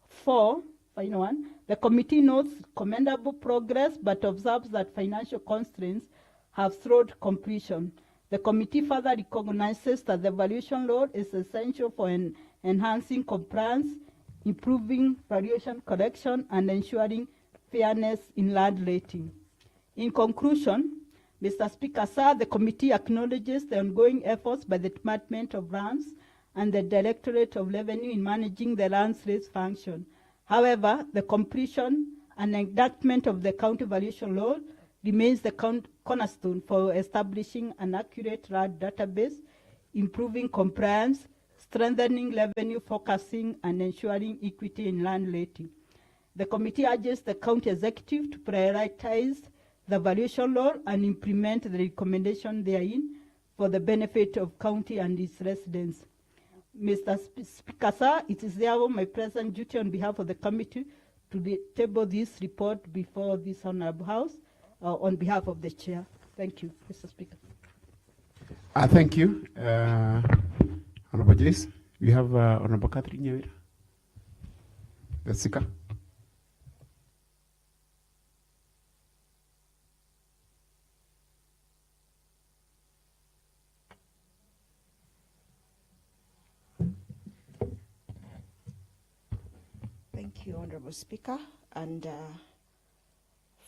4, final one, the committee notes commendable progress but observes that financial constraints have slowed completion. The committee further recognizes that the valuation law is essential for enhancing compliance, improving valuation correction, and ensuring fairness in land rating. In conclusion, Mr. Speaker, sir, the committee acknowledges the ongoing efforts by the Department of Lands and the Directorate of Revenue in managing the lands rates function. However, the completion and enactment of the county valuation law remains the cornerstone for establishing an accurate RAD database, improving compliance, strengthening revenue forecasting, and ensuring equity in land rating. The committee urges the county executive to prioritize the valuation law and implement the recommendation therein for the benefit of county and its residents. Mr. Speaker, sir, it is therefore my present duty on behalf of the committee to table this report before this Honorable House on behalf of the Chair. Thank you, Mr. Speaker. Thank you, Honorable Jace. We have Honorable Catherine Nyawira, the Speaker. Thank you, Honorable Speaker. And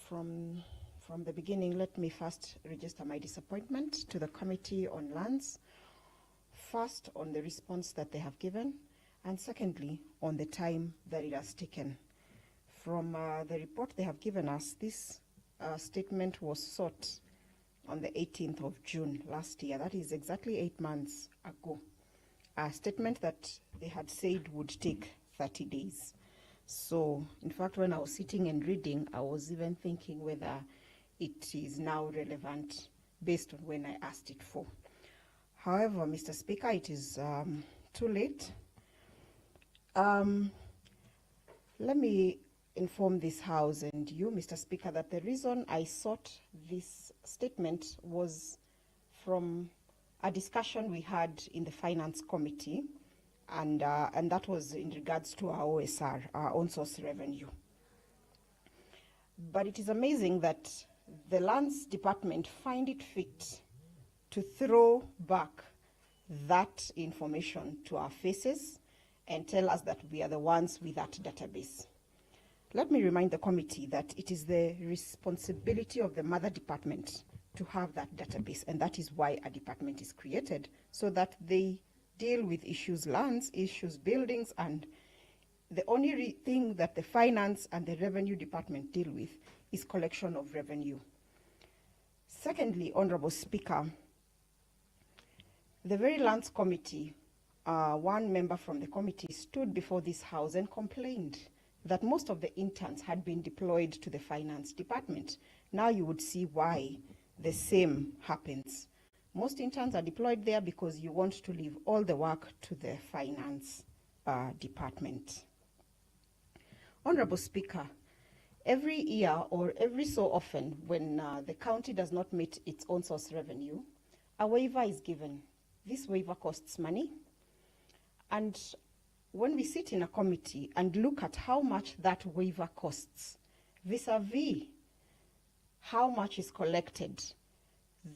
from the beginning, let me first register my disappointment to the Committee on Lands. First, on the response that they have given, and secondly, on the time that it has taken. From the report they have given us, this statement was sought on the 18th of June last year. That is exactly 8 months ago. A statement that they had said would take 30 days. So, in fact, when I was sitting and reading, I was even thinking whether it is now relevant based on when I asked it for. However, Mr. Speaker, it is too late. Let me inform this House and you, Mr. Speaker, that the reason I sought this statement was from a discussion we had in the Finance Committee, and that was in regards to our OSR, our own source revenue. But it is amazing that the Lands Department find it fit to throw back that information to our faces and tell us that we are the ones with that database. Let me remind the committee that it is the responsibility of the mother department to have that database, and that is why a department is created, so that they deal with issues lands, issues buildings, and the only thing that the finance and the revenue department deal with is collection of revenue. Secondly, Honorable Speaker, the very Lands Committee, one member from the committee stood before this House and complained that most of the interns had been deployed to the finance department. Now you would see why the same happens. Most interns are deployed there because you want to leave all the work to the finance department. Honorable Speaker, every year or every so often when the county does not meet its own source revenue, a waiver is given. This waiver costs money. And when we sit in a committee and look at how much that waiver costs vis-a-vis how much is collected,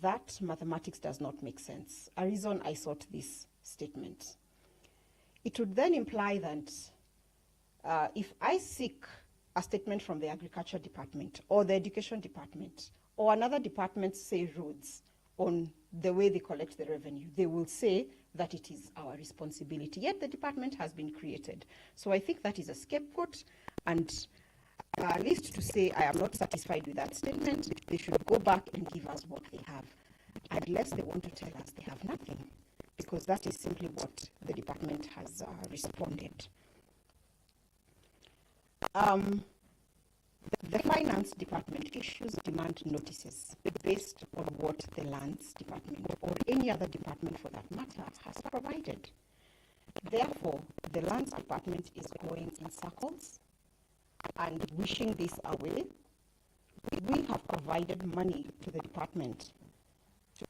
that mathematics does not make sense. A reason I sought this statement. It would then imply that if I seek a statement from the Agriculture Department or the Education Department or another department, say roads, on the way they collect the revenue, they will say that it is our responsibility. Yet the department has been created. So I think that is a scapegoat, and at least to say I am not satisfied with that statement, they should go back and give us what they have, unless they want to tell us they have nothing, because that is simply what the department has responded. The Finance Department issues demand notices based on what the Lands Department or any other department for that matter has provided. Therefore, the Lands Department is going in circles and wishing this away. We have provided money to the department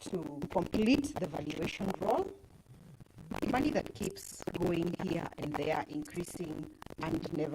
to complete the valuation role, money that keeps going here and there, increasing and never.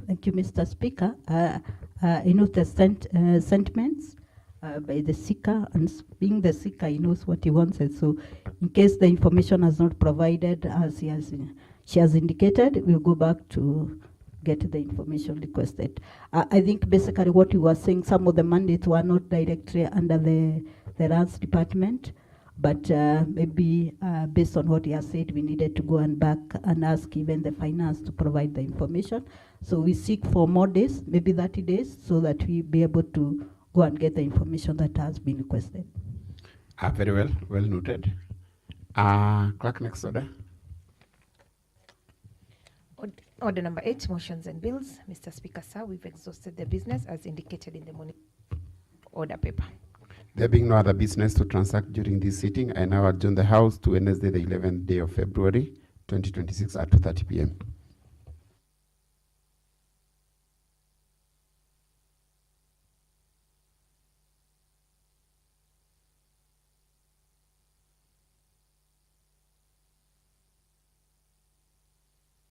Thank you, Mr. Speaker. I note the sentiments by the seeker, and being the seeker, he knows what he wants. And so in case the information has not provided as she has indicated, we'll go back to get the information requested. I think basically what you were saying, some of the mandates were not directly under the Lands Department, but maybe based on what he has said, we needed to go and back and ask even the finance to provide the information. So we seek for more days, maybe 30 days, so that we be able to go and get the information that has been requested. Very well, well noted. Clerk, next order. Order number 8, motions and bills. Mr. Speaker, sir, we've exhausted the business as indicated in the morning order paper. There being no other business to transact during this sitting, I now adjourn the House to Wednesday, the 11th day of February, 2026 at 2:30 p.m.